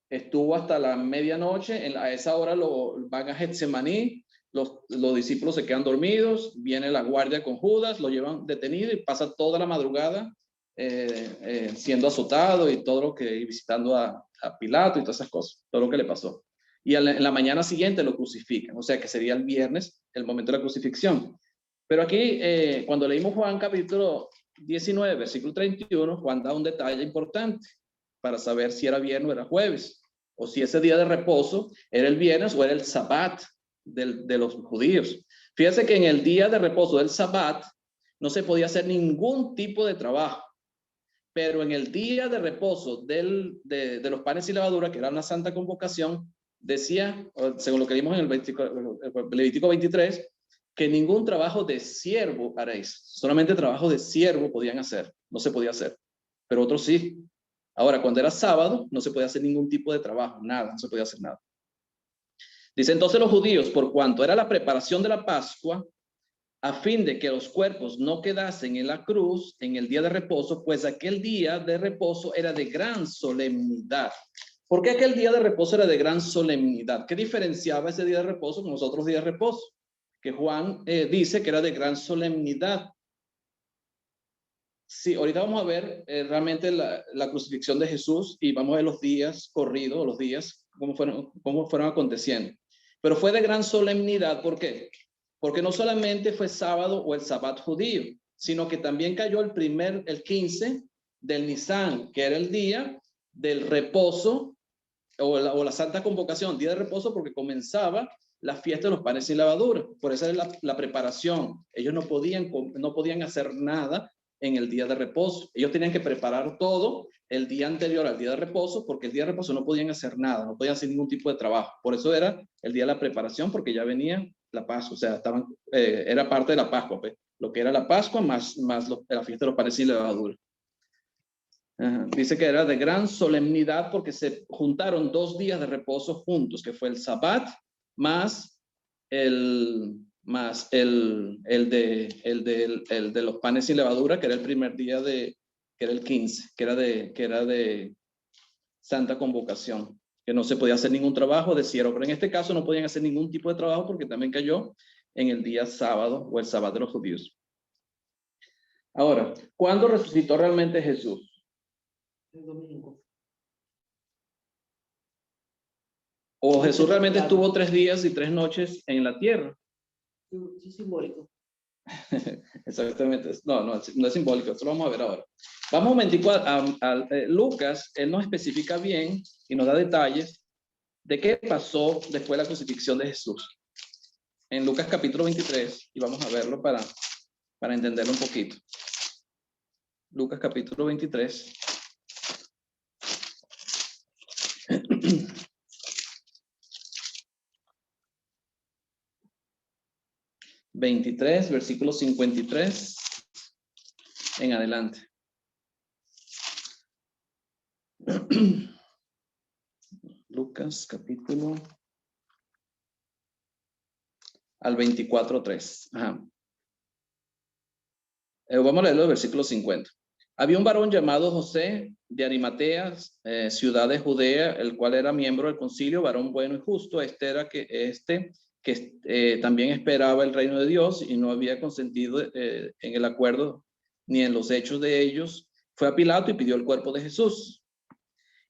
Speaker 2: estuvo hasta la medianoche, a esa hora lo van a Getsemaní, los discípulos se quedan dormidos, viene la guardia con Judas, lo llevan detenido y pasa toda la madrugada siendo azotado y todo lo que, y visitando a Pilato y todas esas cosas, todo lo que le pasó. Y en la mañana siguiente lo crucifican, o sea que sería el viernes, el momento de la crucifixión. Pero aquí, cuando leímos Juan capítulo 19, versículo 31, Juan da un detalle importante para saber si era viernes o era jueves, o si ese día de reposo era el viernes o era el sabbat de los judíos. Fíjense que en el día de reposo del sabbat no se podía hacer ningún tipo de trabajo, pero en el día de reposo de los panes y levadura, que era una santa convocación, decía, según lo que vimos en el Levítico 23, que ningún trabajo de siervo haréis, solamente trabajo de siervo podían hacer, no se podía hacer, pero otros sí. Ahora, cuando era sábado, no se podía hacer ningún tipo de trabajo, nada, no se podía hacer nada. Dice entonces los judíos, por cuanto era la preparación de la Pascua, a fin de que los cuerpos no quedasen en la cruz en el día de reposo, pues aquel día de reposo era de gran solemnidad. ¿Por qué aquel día de reposo era de gran solemnidad? ¿Qué diferenciaba ese día de reposo con los otros días de reposo? Que Juan dice que era de gran solemnidad. Sí, ahorita vamos a ver realmente la crucifixión de Jesús y vamos a ver los días corridos, los días, cómo fueron aconteciendo. Pero fue de gran solemnidad, ¿por qué? Porque no solamente fue sábado o el sabbat judío, sino que también cayó el 15 del Nisan, que era el día del reposo o la santa convocación, día de reposo, porque comenzaba la fiesta de los panes sin levadura. Por eso es la preparación. Ellos no podían hacer nada en el día de reposo. Ellos tenían que preparar todo el día anterior al día de reposo, porque el día de reposo no podían hacer nada, no podían hacer ningún tipo de trabajo. Por eso era el día de la preparación, porque ya venía la Pascua, o sea, era parte de la Pascua, pues, lo que era la Pascua más la fiesta de los panes sin levadura. Dice que era de gran solemnidad porque se juntaron 2 días de reposo juntos, que fue el Sabbat más el de los panes sin levadura, que era el primer día que era el 15, que era de santa convocación, que no se podía hacer ningún trabajo de siervo, pero en este caso no podían hacer ningún tipo de trabajo porque también cayó en el día sábado o el Sabbat de los judíos. Ahora, ¿cuándo resucitó realmente Jesús?
Speaker 4: El domingo.
Speaker 2: ¿O Jesús realmente estuvo 3 días y 3 noches en la tierra?
Speaker 4: Sí, simbólico.
Speaker 2: Exactamente. No es simbólico, esto lo vamos a ver ahora. Vamos un momentico a Lucas, él nos especifica bien y nos da detalles de qué pasó después de la crucifixión de Jesús. En Lucas capítulo 23, y vamos a verlo para entenderlo un poquito. Lucas capítulo 23. 23, versículo 53 en adelante. Lucas capítulo al 24:3. Vamos a leerlo del versículo 50. Había un varón llamado José de Arimatea, ciudad de Judea, el cual era miembro del concilio, varón bueno y justo. Este era que también esperaba el reino de Dios y no había consentido en el acuerdo ni en los hechos de ellos. Fue a Pilato y pidió el cuerpo de Jesús.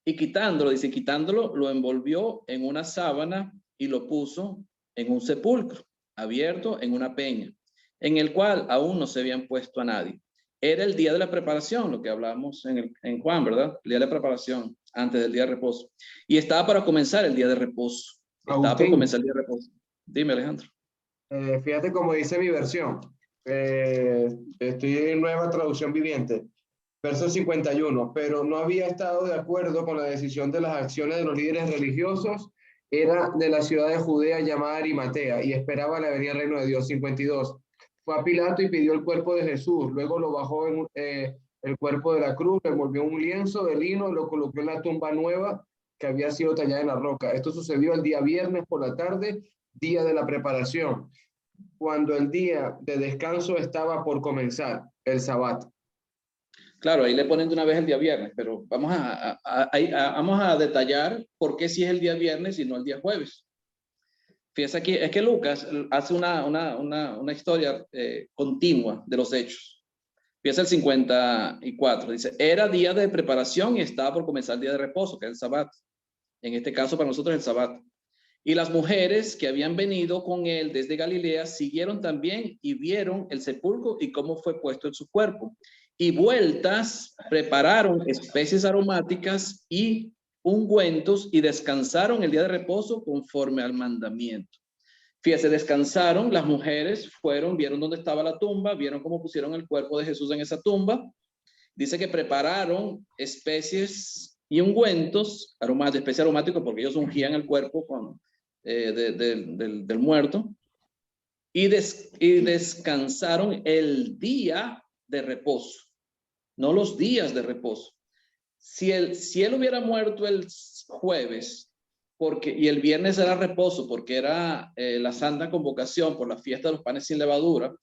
Speaker 2: Y quitándolo, lo envolvió en una sábana y lo puso en un sepulcro abierto en una peña, en el cual aún no se habían puesto a nadie. Era el día de la preparación, lo que hablamos en Juan, ¿verdad? El día de la preparación, antes del día de reposo. Y estaba para comenzar el día de reposo. Estaba para comenzar el día de reposo. Dime, Alejandro.
Speaker 1: Fíjate cómo dice mi versión. Estoy en Nueva Traducción Viviente. Verso 51. Pero no había estado de acuerdo con la decisión de las acciones de los líderes religiosos. Era de la ciudad de Judea llamada Arimatea y esperaba la venida del reino de Dios. 52. Fue a Pilato y pidió el cuerpo de Jesús. Luego lo bajó en el cuerpo de la cruz, lo envolvió en un lienzo de lino y lo colocó en la tumba nueva que había sido tallada en la roca. Esto sucedió el día viernes por la tarde, día de la preparación, cuando el día de descanso estaba por comenzar, el sabbat.
Speaker 2: Claro, ahí le ponen de una vez el día viernes, pero vamos a detallar por qué si es el día viernes y no el día jueves. Fíjese aquí, es que Lucas hace una historia continua de los hechos. Fíjese el 54, dice, era día de preparación y estaba por comenzar el día de reposo, que es el Sabbat. En este caso para nosotros es el Sabbat. Y las mujeres que habían venido con él desde Galilea siguieron también y vieron el sepulcro y cómo fue puesto en su cuerpo. Y vueltas prepararon especies aromáticas y ungüentos y descansaron el día de reposo conforme al mandamiento. Fíjese, descansaron, las mujeres fueron, vieron dónde estaba la tumba, vieron cómo pusieron el cuerpo de Jesús en esa tumba. Dice que prepararon especies y ungüentos, especies aromáticos, porque ellos ungían el cuerpo con, del muerto. Y descansaron el día de reposo, no los días de reposo. Si él hubiera muerto el jueves, y el viernes era reposo, porque era la Santa Convocación por la fiesta de los panes sin levadura,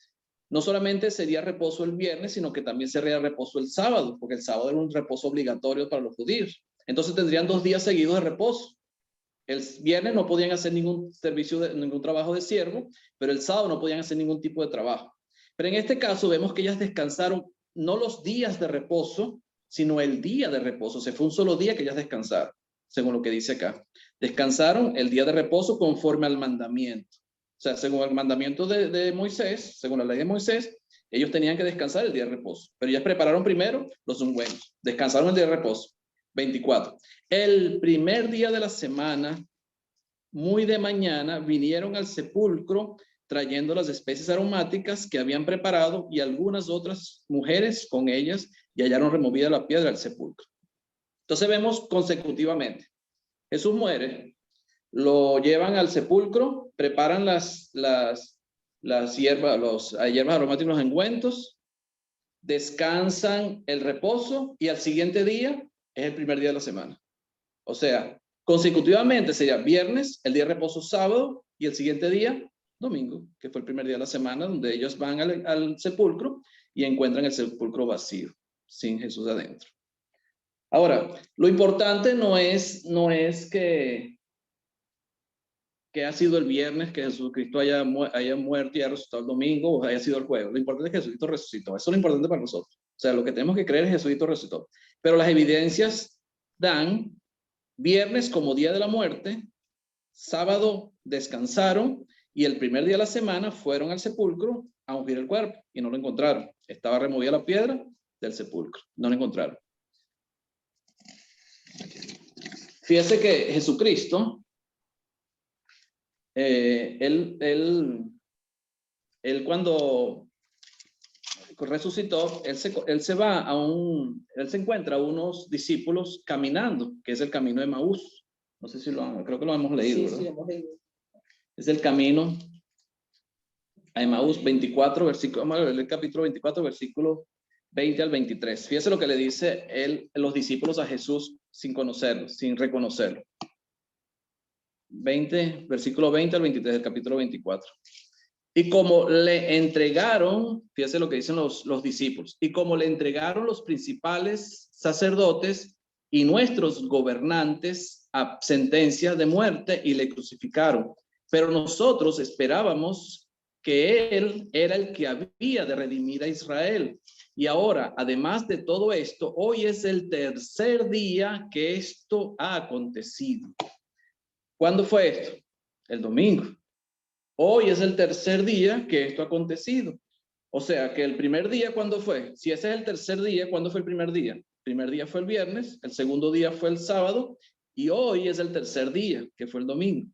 Speaker 2: no solamente sería reposo el viernes, sino que también sería reposo el sábado, porque el sábado era un reposo obligatorio para los judíos. Entonces tendrían 2 días seguidos de reposo. El viernes no podían hacer ningún ningún trabajo de siervo, pero el sábado no podían hacer ningún tipo de trabajo. Pero en este caso vemos que ellas descansaron no los días de reposo, sino el día de reposo. O sea, fue un solo día que ellas descansaron, según lo que dice acá. Descansaron el día de reposo conforme al mandamiento. O sea, según el mandamiento de Moisés, según la ley de Moisés, ellos tenían que descansar el día de reposo. Pero ellas prepararon primero los ungüentos. Descansaron el día de reposo. 24. El primer día de la semana, muy de mañana, vinieron al sepulcro trayendo las especies aromáticas que habían preparado y algunas otras mujeres con ellas y hallaron removida la piedra del sepulcro. Entonces vemos consecutivamente. Jesús muere, lo llevan al sepulcro, preparan las hierbas, hierbas aromáticas, los ungüentos, descansan el reposo y al siguiente día es el primer día de la semana. O sea, consecutivamente sería viernes, el día de reposo sábado y el siguiente día domingo, que fue el primer día de la semana, donde ellos van al sepulcro y encuentran el sepulcro vacío, sin Jesús adentro. Ahora, lo importante no es que ha sido el viernes, que Jesucristo haya muerto y haya resucitado el domingo, o haya sido el jueves. Lo importante es que Jesucristo resucitó. Eso es lo importante para nosotros. O sea, lo que tenemos que creer es que Jesucristo resucitó. Pero las evidencias dan viernes como día de la muerte, sábado descansaron y el primer día de la semana fueron al sepulcro a ungir el cuerpo y no lo encontraron. Estaba removida la piedra del sepulcro. No lo encontraron. Fíjese que Jesucristo, él cuando resucitó, él se encuentra a unos discípulos caminando, que es el camino de Emaús. No sé si creo que lo hemos leído, ¿verdad?
Speaker 4: Sí, hemos leído.
Speaker 2: Es el camino a Emaús 24, versículo, vamos a leer el capítulo 24, versículo 20 al 23. Fíjese lo que le dice los discípulos a Jesús sin conocerlo, sin reconocerlo. 20, versículo 20 al 23 del capítulo 24. Y como le entregaron, fíjese lo que dicen los discípulos, y como le entregaron los principales sacerdotes y nuestros gobernantes a sentencia de muerte y le crucificaron. Pero nosotros esperábamos que él era el que había de redimir a Israel. Y ahora, además de todo esto, hoy es el tercer día que esto ha acontecido. ¿Cuándo fue esto? El domingo. Hoy es el tercer día que esto ha acontecido. O sea, que el primer día, ¿cuándo fue? Si ese es el tercer día, ¿cuándo fue el primer día? El primer día fue el viernes, el segundo día fue el sábado y hoy es el tercer día, que fue el domingo.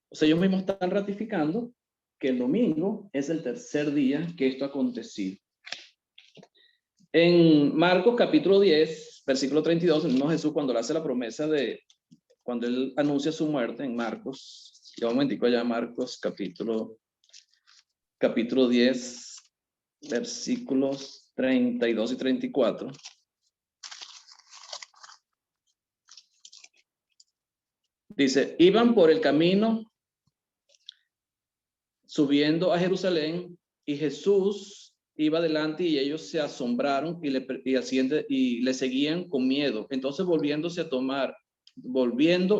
Speaker 2: O sea, ellos mismos están ratificando que el domingo es el tercer día que esto ha acontecido. En Marcos capítulo 10, versículo 32, el mismo Jesús cuando le hace la promesa cuando él anuncia su muerte en Marcos, ya un momentico allá, Marcos capítulo 10, versículos 32 y 34. Dice, iban por el camino subiendo a Jerusalén y Jesús iba adelante y ellos se asombraron y le seguían con miedo. Entonces volviendo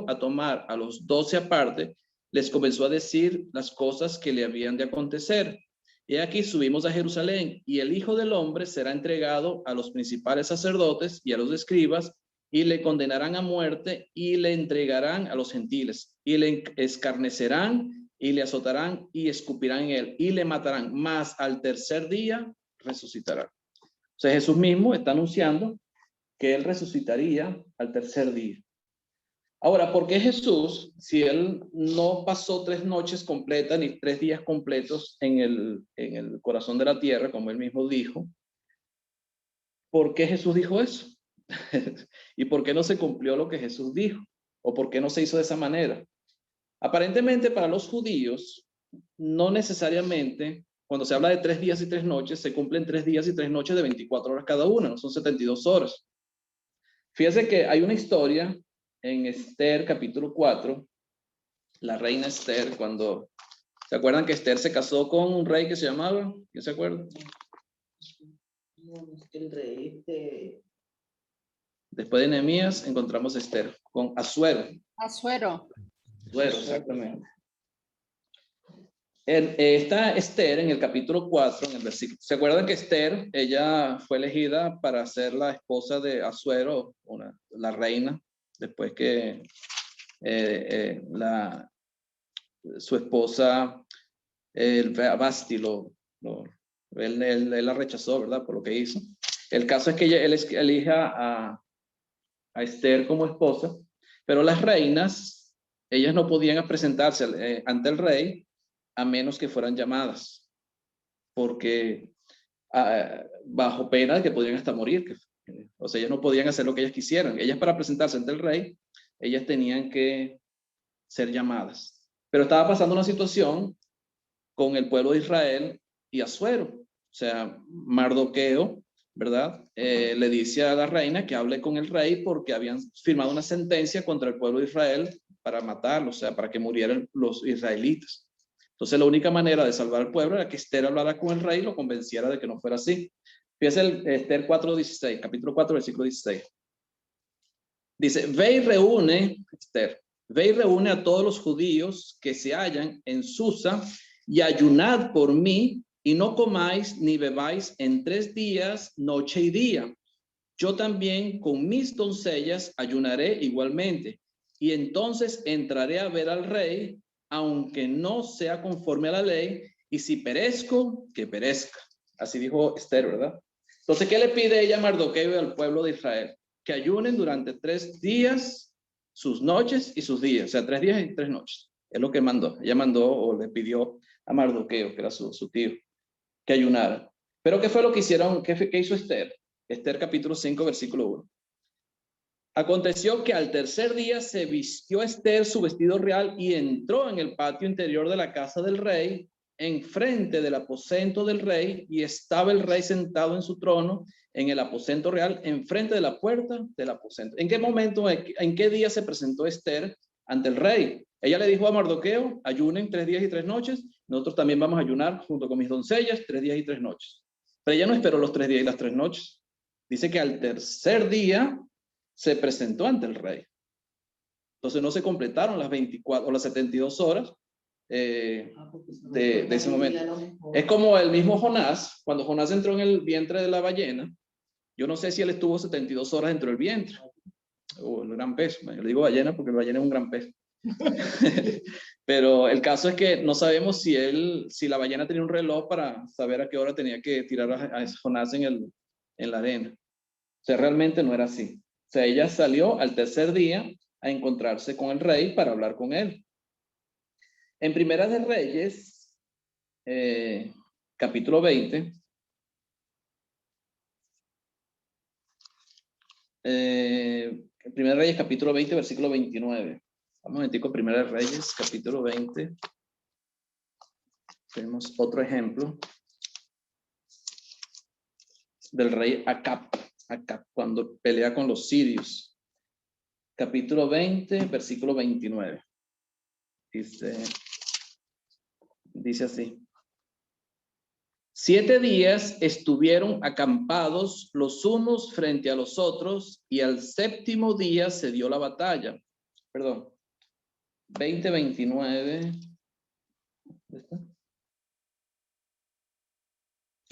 Speaker 2: a tomar a los 12 aparte, les comenzó a decir las cosas que le habían de acontecer. Y aquí subimos a Jerusalén, y el Hijo del Hombre será entregado a los principales sacerdotes y a los escribas, y le condenarán a muerte, y le entregarán a los gentiles, y le escarnecerán, y le azotarán, y escupirán en él, y le matarán, mas al tercer día resucitará. O sea, Jesús mismo está anunciando que él resucitaría al tercer día. Ahora, ¿por qué Jesús, si él no pasó 3 noches completas ni 3 días completos en el corazón de la tierra, como él mismo dijo? ¿Por qué Jesús dijo eso? ¿Y por qué no se cumplió lo que Jesús dijo? ¿O por qué no se hizo de esa manera? Aparentemente para los judíos, no necesariamente, cuando se habla de 3 días y 3 noches, se cumplen 3 días y 3 noches de 24 horas cada una, no son 72 horas. Fíjense que hay una historia en Esther capítulo 4, la reina Esther, cuando, ¿se acuerdan que Esther se casó con un rey que se llamaba? ¿Quién se acuerda?
Speaker 4: No, es que el rey,
Speaker 2: Después de Nehemías encontramos a Esther con Asuero.
Speaker 3: Asuero.
Speaker 2: Asuero, exactamente. Está Esther en el capítulo 4, en el versículo. ¿Se acuerdan que Esther, ella fue elegida para ser la esposa de Asuero, la reina, después que su esposa, Basti, él la rechazó, ¿verdad? Por lo que hizo. El caso es que él elija a Esther como esposa, pero las reinas, ellas no podían presentarse ante el rey a menos que fueran llamadas, porque bajo pena de que podrían hasta morir. O sea, ellas no podían hacer lo que ellas quisieran. Ellas, para presentarse ante el rey, ellas tenían que ser llamadas. Pero estaba pasando una situación con el pueblo de Israel y Asuero. O sea, Mardoqueo, ¿verdad? Le dice a la reina que hable con el rey porque habían firmado una sentencia contra el pueblo de Israel para matarlo, o sea, para que murieran los israelitas. Entonces, la única manera de salvar al pueblo era que Esther hablara con el rey y lo convenciera de que no fuera así. Fíjense Esther 4:16, capítulo 4, versículo 16. Dice, ve y reúne, Esther, ve y reúne a todos los judíos que se hallan en Susa y ayunad por mí y no comáis ni bebáis en 3 días, noche y día. Yo también con mis doncellas ayunaré igualmente y entonces entraré a ver al rey, aunque no sea conforme a la ley, y si perezco, que perezca. Así dijo Esther, ¿verdad? Entonces, ¿qué le pide ella a Mardoqueo y al pueblo de Israel? Que ayunen durante 3 días, sus noches y sus días, o sea, 3 días y 3 noches. Es lo que mandó. Ella mandó o le pidió a Mardoqueo, que era su tío, que ayunara. Pero ¿qué fue lo que hicieron? ¿Qué hizo Esther? Esther capítulo 5, versículo 1. Aconteció que al tercer día se vistió Esther su vestido real y entró en el patio interior de la casa del rey, enfrente del aposento del rey, y estaba el rey sentado en su trono en el aposento real, enfrente de la puerta del aposento. ¿En qué momento, en qué día se presentó Esther ante el rey? Ella le dijo a Mardoqueo, ayunen 3 días y 3 noches, nosotros también vamos a ayunar junto con mis doncellas 3 días y 3 noches. Pero ella no esperó los 3 días y las 3 noches. Dice que al tercer día se presentó ante el rey. Entonces no se completaron las 24 o las 72 horas de ese momento. Es como el mismo Jonás, cuando Jonás entró en el vientre de la ballena. Yo no sé si él estuvo 72 horas dentro del vientre o el gran pez. Yo le digo ballena porque el ballena es un gran pez. Pero el caso es que no sabemos si la ballena tenía un reloj para saber a qué hora tenía que tirar a Jonás en la arena. O sea, realmente no era así. O sea, ella salió al tercer día a encontrarse con el rey para hablar con él. En Primera de Reyes, capítulo 20, Primera de Reyes, capítulo 20, versículo 29. Vamos un momentico, Primera de Reyes, capítulo 20. Tenemos otro ejemplo del rey Acab, cuando pelea con los sirios. Capítulo 20, versículo 29. Dice así. 7 días estuvieron acampados los unos frente a los otros, y al 7º día se dio la batalla. Perdón. 20:29. ¿Dónde está?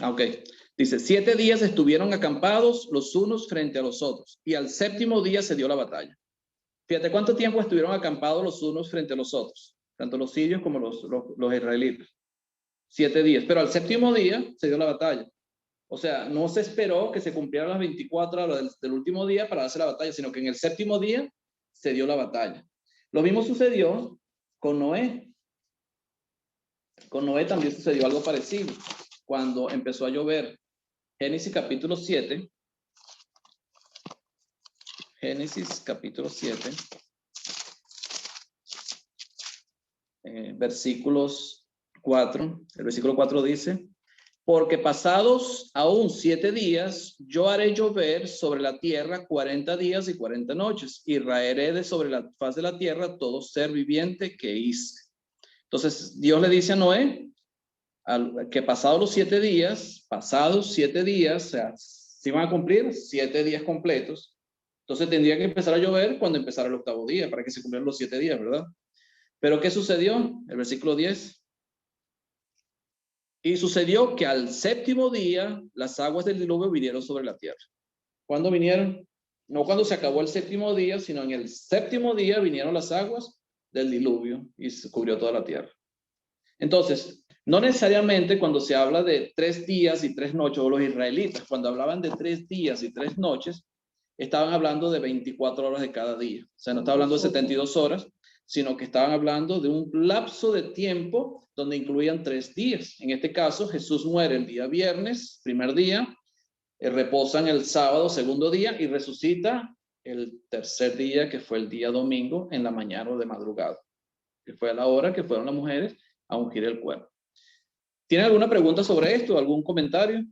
Speaker 2: Ok. Dice, 7 días estuvieron acampados los unos frente a los otros, y al 7º día se dio la batalla. Fíjate cuánto tiempo estuvieron acampados los unos frente a los otros, tanto los sirios como los israelitas. 7 días, pero al 7º día se dio la batalla. O sea, no se esperó que se cumplieran las 24 horas del último día para hacer la batalla, sino que en el 7º día se dio la batalla. Lo mismo sucedió con Noé. Con Noé también sucedió algo parecido. Cuando empezó a llover, Génesis capítulo 7. Génesis capítulo 7. Versículos 4. El versículo 4 dice, porque pasados aún 7 días, yo haré llover sobre la tierra 40 días y 40 noches, y raeré de sobre la faz de la tierra todo ser viviente que hice. Entonces, Dios le dice a Noé, que pasados los 7 días, o sea, si van a cumplir 7 días completos, entonces tendría que empezar a llover cuando empezara el 8º día, para que se cumplieran los 7 días, ¿verdad? Pero ¿qué sucedió? El versículo 10. Y sucedió que al 7º día, las aguas del diluvio vinieron sobre la tierra. ¿Cuándo vinieron? No cuando se acabó el 7º día, sino en el 7º día vinieron las aguas del diluvio y se cubrió toda la tierra. Entonces, no necesariamente cuando se habla de 3 días y 3 noches, o los israelitas, cuando hablaban de 3 días y 3 noches, estaban hablando de 24 horas de cada día. O sea, no estaba hablando de 72 horas, sino que estaban hablando de un lapso de tiempo donde incluían 3 días. En este caso, Jesús muere el día viernes, primer día, reposan el sábado, segundo día, y resucita el tercer día, que fue el día domingo, en la mañana o de madrugada, que fue a la hora que fueron las mujeres a ungir el cuerpo. ¿Tienen alguna pregunta sobre esto? ¿Algún comentario?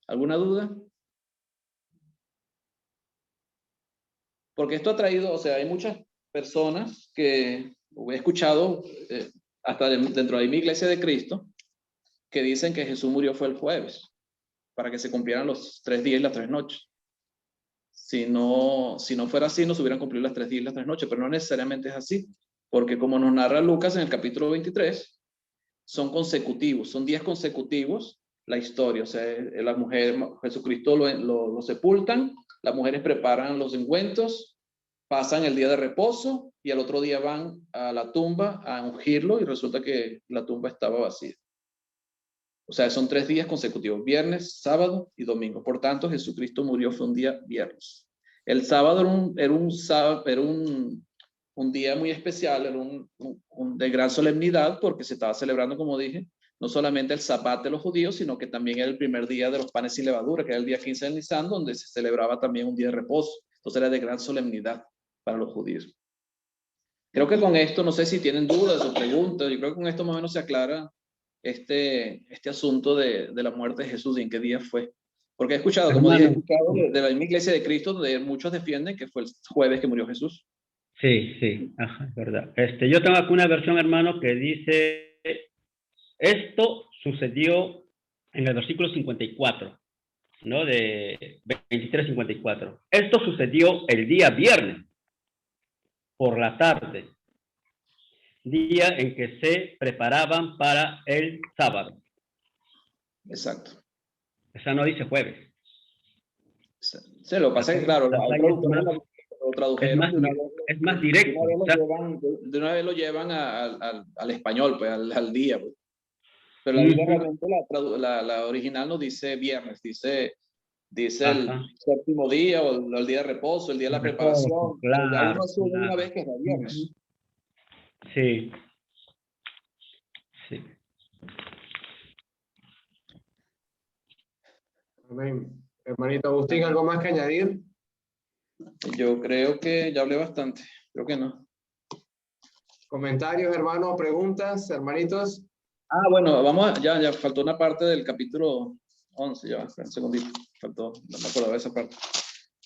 Speaker 2: ¿Alguna duda? Porque esto ha traído, o sea, hay muchas personas que he escuchado, hasta dentro de mi iglesia de Cristo, que dicen que Jesús murió fue el jueves, para que se cumplieran los 3 días y las 3 noches. Si no fuera así, no se hubieran cumplido las 3 días y las 3 noches, pero no necesariamente es así, porque como nos narra Lucas en el capítulo 23, son consecutivos, son días consecutivos la historia. O sea, la mujer, Jesucristo lo sepultan, las mujeres preparan los ungüentos, pasan el día de reposo y al otro día van a la tumba a ungirlo y resulta que la tumba estaba vacía. O sea, son 3 días consecutivos, viernes, sábado y domingo. Por tanto, Jesucristo murió fue un día viernes. El sábado era un día muy especial, era de gran solemnidad, porque se estaba celebrando, como dije, no solamente el Sabbat de los judíos, sino que también era el primer día de los panes sin levadura, que era el día 15 de Nisan, donde se celebraba también un día de reposo. Entonces era de gran solemnidad para los judíos. Creo que con esto, no sé si tienen dudas o preguntas, yo creo que con esto más o menos se aclara este asunto de la muerte de Jesús y en qué día fue. Porque he escuchado, como dije, he escuchado de la misma iglesia de Cristo, donde muchos defienden que fue el jueves que murió Jesús.
Speaker 5: Sí, ajá, es verdad. Yo tengo aquí una versión, hermano, que dice, esto sucedió en el versículo 54, ¿no? De 23-54. Esto sucedió el día viernes, por la tarde, día en que se preparaban para el sábado.
Speaker 2: Exacto.
Speaker 5: Esa no dice jueves.
Speaker 2: Sí, lo que pasa es que, claro, lo tradujeron.
Speaker 5: Es más directo.
Speaker 2: De una vez lo llevan al español, pues, al día. Pues. Pero la Biblia realmente, la original no dice viernes, dice el 7º día, o el día de reposo, el día de la preparación.
Speaker 5: Claro,
Speaker 2: ya uno asume una vez que es el viernes.
Speaker 5: Sí.
Speaker 1: Amén. Hermanito Agustín, ¿algo más que añadir?
Speaker 2: Yo creo que ya hablé bastante. Creo que no.
Speaker 1: ¿Comentarios, hermanos? ¿Preguntas, hermanitos?
Speaker 2: Bueno, vamos ya faltó una parte del capítulo 11, ya, un segundito. Faltó, no me acordaba de esa parte.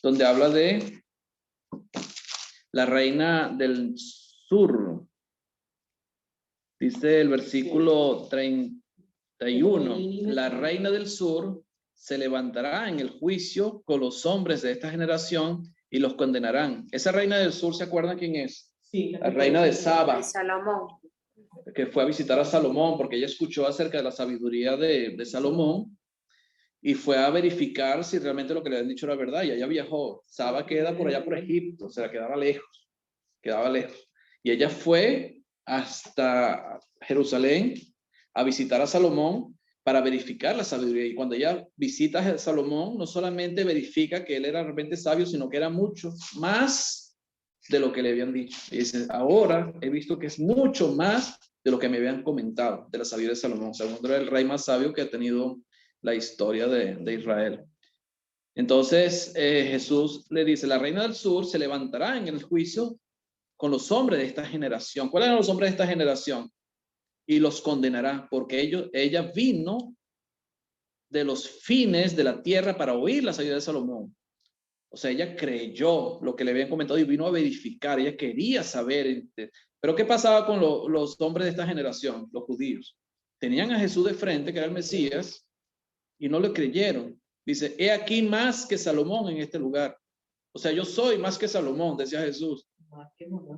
Speaker 2: Donde habla de la reina del sur. Dice el versículo 31, la reina del sur se levantará en el juicio con los hombres de esta generación y los condenarán. Esa reina del sur, ¿se acuerdan quién es?
Speaker 4: Sí,
Speaker 2: La reina de Saba,
Speaker 7: De Salomón.
Speaker 2: que fue a visitar a Salomón porque ella escuchó acerca de la sabiduría de Salomón y fue a verificar si realmente lo que le habían dicho era verdad. Y ella viajó. Saba queda por allá por Egipto, o sea, quedaba lejos. Y ella fue hasta Jerusalén a visitar a Salomón para verificar la sabiduría. Y cuando ella visita a Salomón, no solamente verifica que él era realmente sabio, sino que era mucho más de lo que le habían dicho. Y dice, ahora he visto que es mucho más de lo que me habían comentado de la sabiduría de Salomón. Salomón era el rey más sabio que ha tenido la historia de Israel. Entonces Jesús le dice, la reina del sur se levantará en el juicio con los hombres de esta generación. ¿Cuáles eran los hombres de esta generación? Y los condenará, porque ella vino de los fines de la tierra para oír la sabiduría de Salomón. O sea, ella creyó lo que le habían comentado y vino a verificar. Ella quería saber. Pero ¿qué pasaba con los hombres de esta generación, los judíos? Tenían a Jesús de frente, que era el Mesías, y no le creyeron. Dice, he aquí más que Salomón en este lugar. O sea, yo soy más que Salomón, decía Jesús.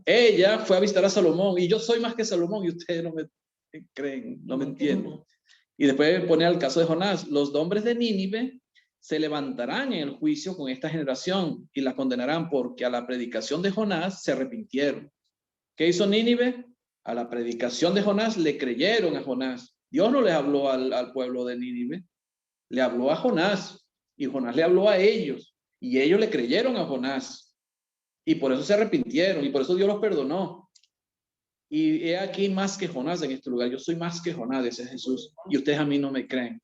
Speaker 2: Ella fue a visitar a Salomón y yo soy más que Salomón y ustedes no me creen, no me entienden. Y después pone al caso de Jonás. Los hombres de Nínive se levantarán en el juicio con esta generación y la condenarán porque a la predicación de Jonás se arrepintieron. ¿Qué hizo Nínive? A la predicación de Jonás le creyeron a Jonás. Dios no les habló al pueblo de Nínive, le habló a Jonás y Jonás le habló a ellos y ellos le creyeron a Jonás y por eso se arrepintieron y por eso Dios los perdonó. Y he aquí más que Jonás en este lugar. Yo soy más que Jonás, dice Jesús, y ustedes a mí no me creen.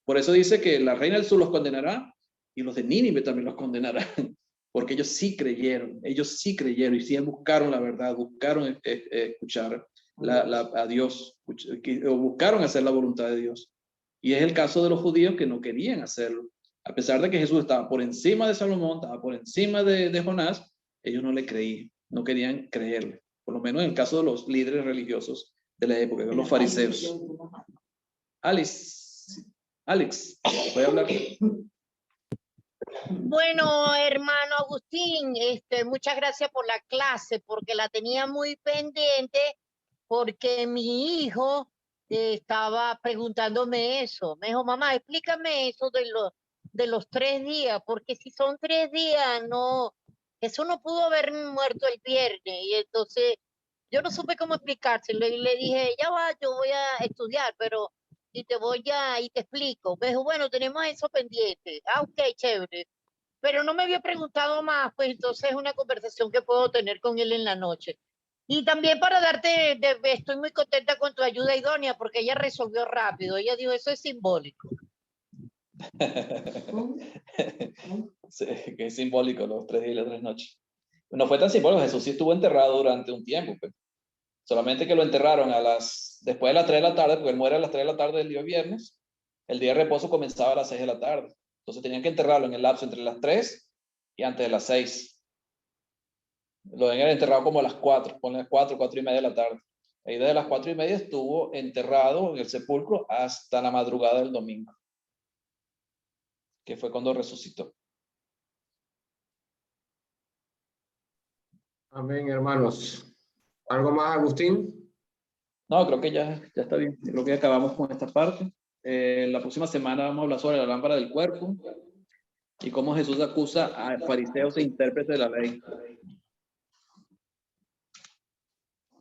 Speaker 2: Por eso dice que la reina del sur los condenará y los de Nínive también los condenarán, porque ellos sí creyeron y sí buscaron la verdad, buscaron escuchar a Dios, o buscaron hacer la voluntad de Dios. Y es el caso de los judíos que no querían hacerlo. A pesar de que Jesús estaba por encima de Salomón, estaba por encima de Jonás, ellos no le creían, no querían creerle. Por lo menos en el caso de los líderes religiosos de la época, de los fariseos. Alex, ¿puede hablar?
Speaker 6: Bueno, hermano Agustín, muchas gracias por la clase, porque la tenía muy pendiente, porque mi hijo estaba preguntándome eso. Me dijo, mamá, explícame eso de los 3 días, porque si son 3 días, no, eso no pudo haber muerto el viernes. Y entonces yo no supe cómo explicárselo y le dije, ya va, yo voy a estudiar, pero y te explico. Me dijo, bueno, tenemos eso pendiente. Ah, ok, chévere. Pero no me había preguntado más, pues entonces es una conversación que puedo tener con él en la noche. Y también para estoy muy contenta con tu ayuda idónea, porque ella resolvió rápido. Ella dijo, eso es simbólico.
Speaker 2: Sí, que es simbólico los 3 días y las 3 noches. No fue tan simbólico, Jesús sí estuvo enterrado durante un tiempo, pues. Solamente que lo enterraron después de las 3 de la tarde, porque él muere a las 3 de la tarde del día viernes. El día de reposo comenzaba a las 6 de la tarde. Entonces tenían que enterrarlo en el lapso entre las 3 y antes de las 6. Lo habían enterrado como a las 4, ponle 4 y media de la tarde. Y desde las 4 y media estuvo enterrado en el sepulcro hasta la madrugada del domingo, que fue cuando resucitó.
Speaker 1: Amén, hermanos. ¿Algo más, Agustín?
Speaker 2: No, creo que ya está bien. Creo que acabamos con esta parte. La próxima semana vamos a hablar sobre la lámpara del cuerpo y cómo Jesús acusa a fariseos e intérpretes de la ley.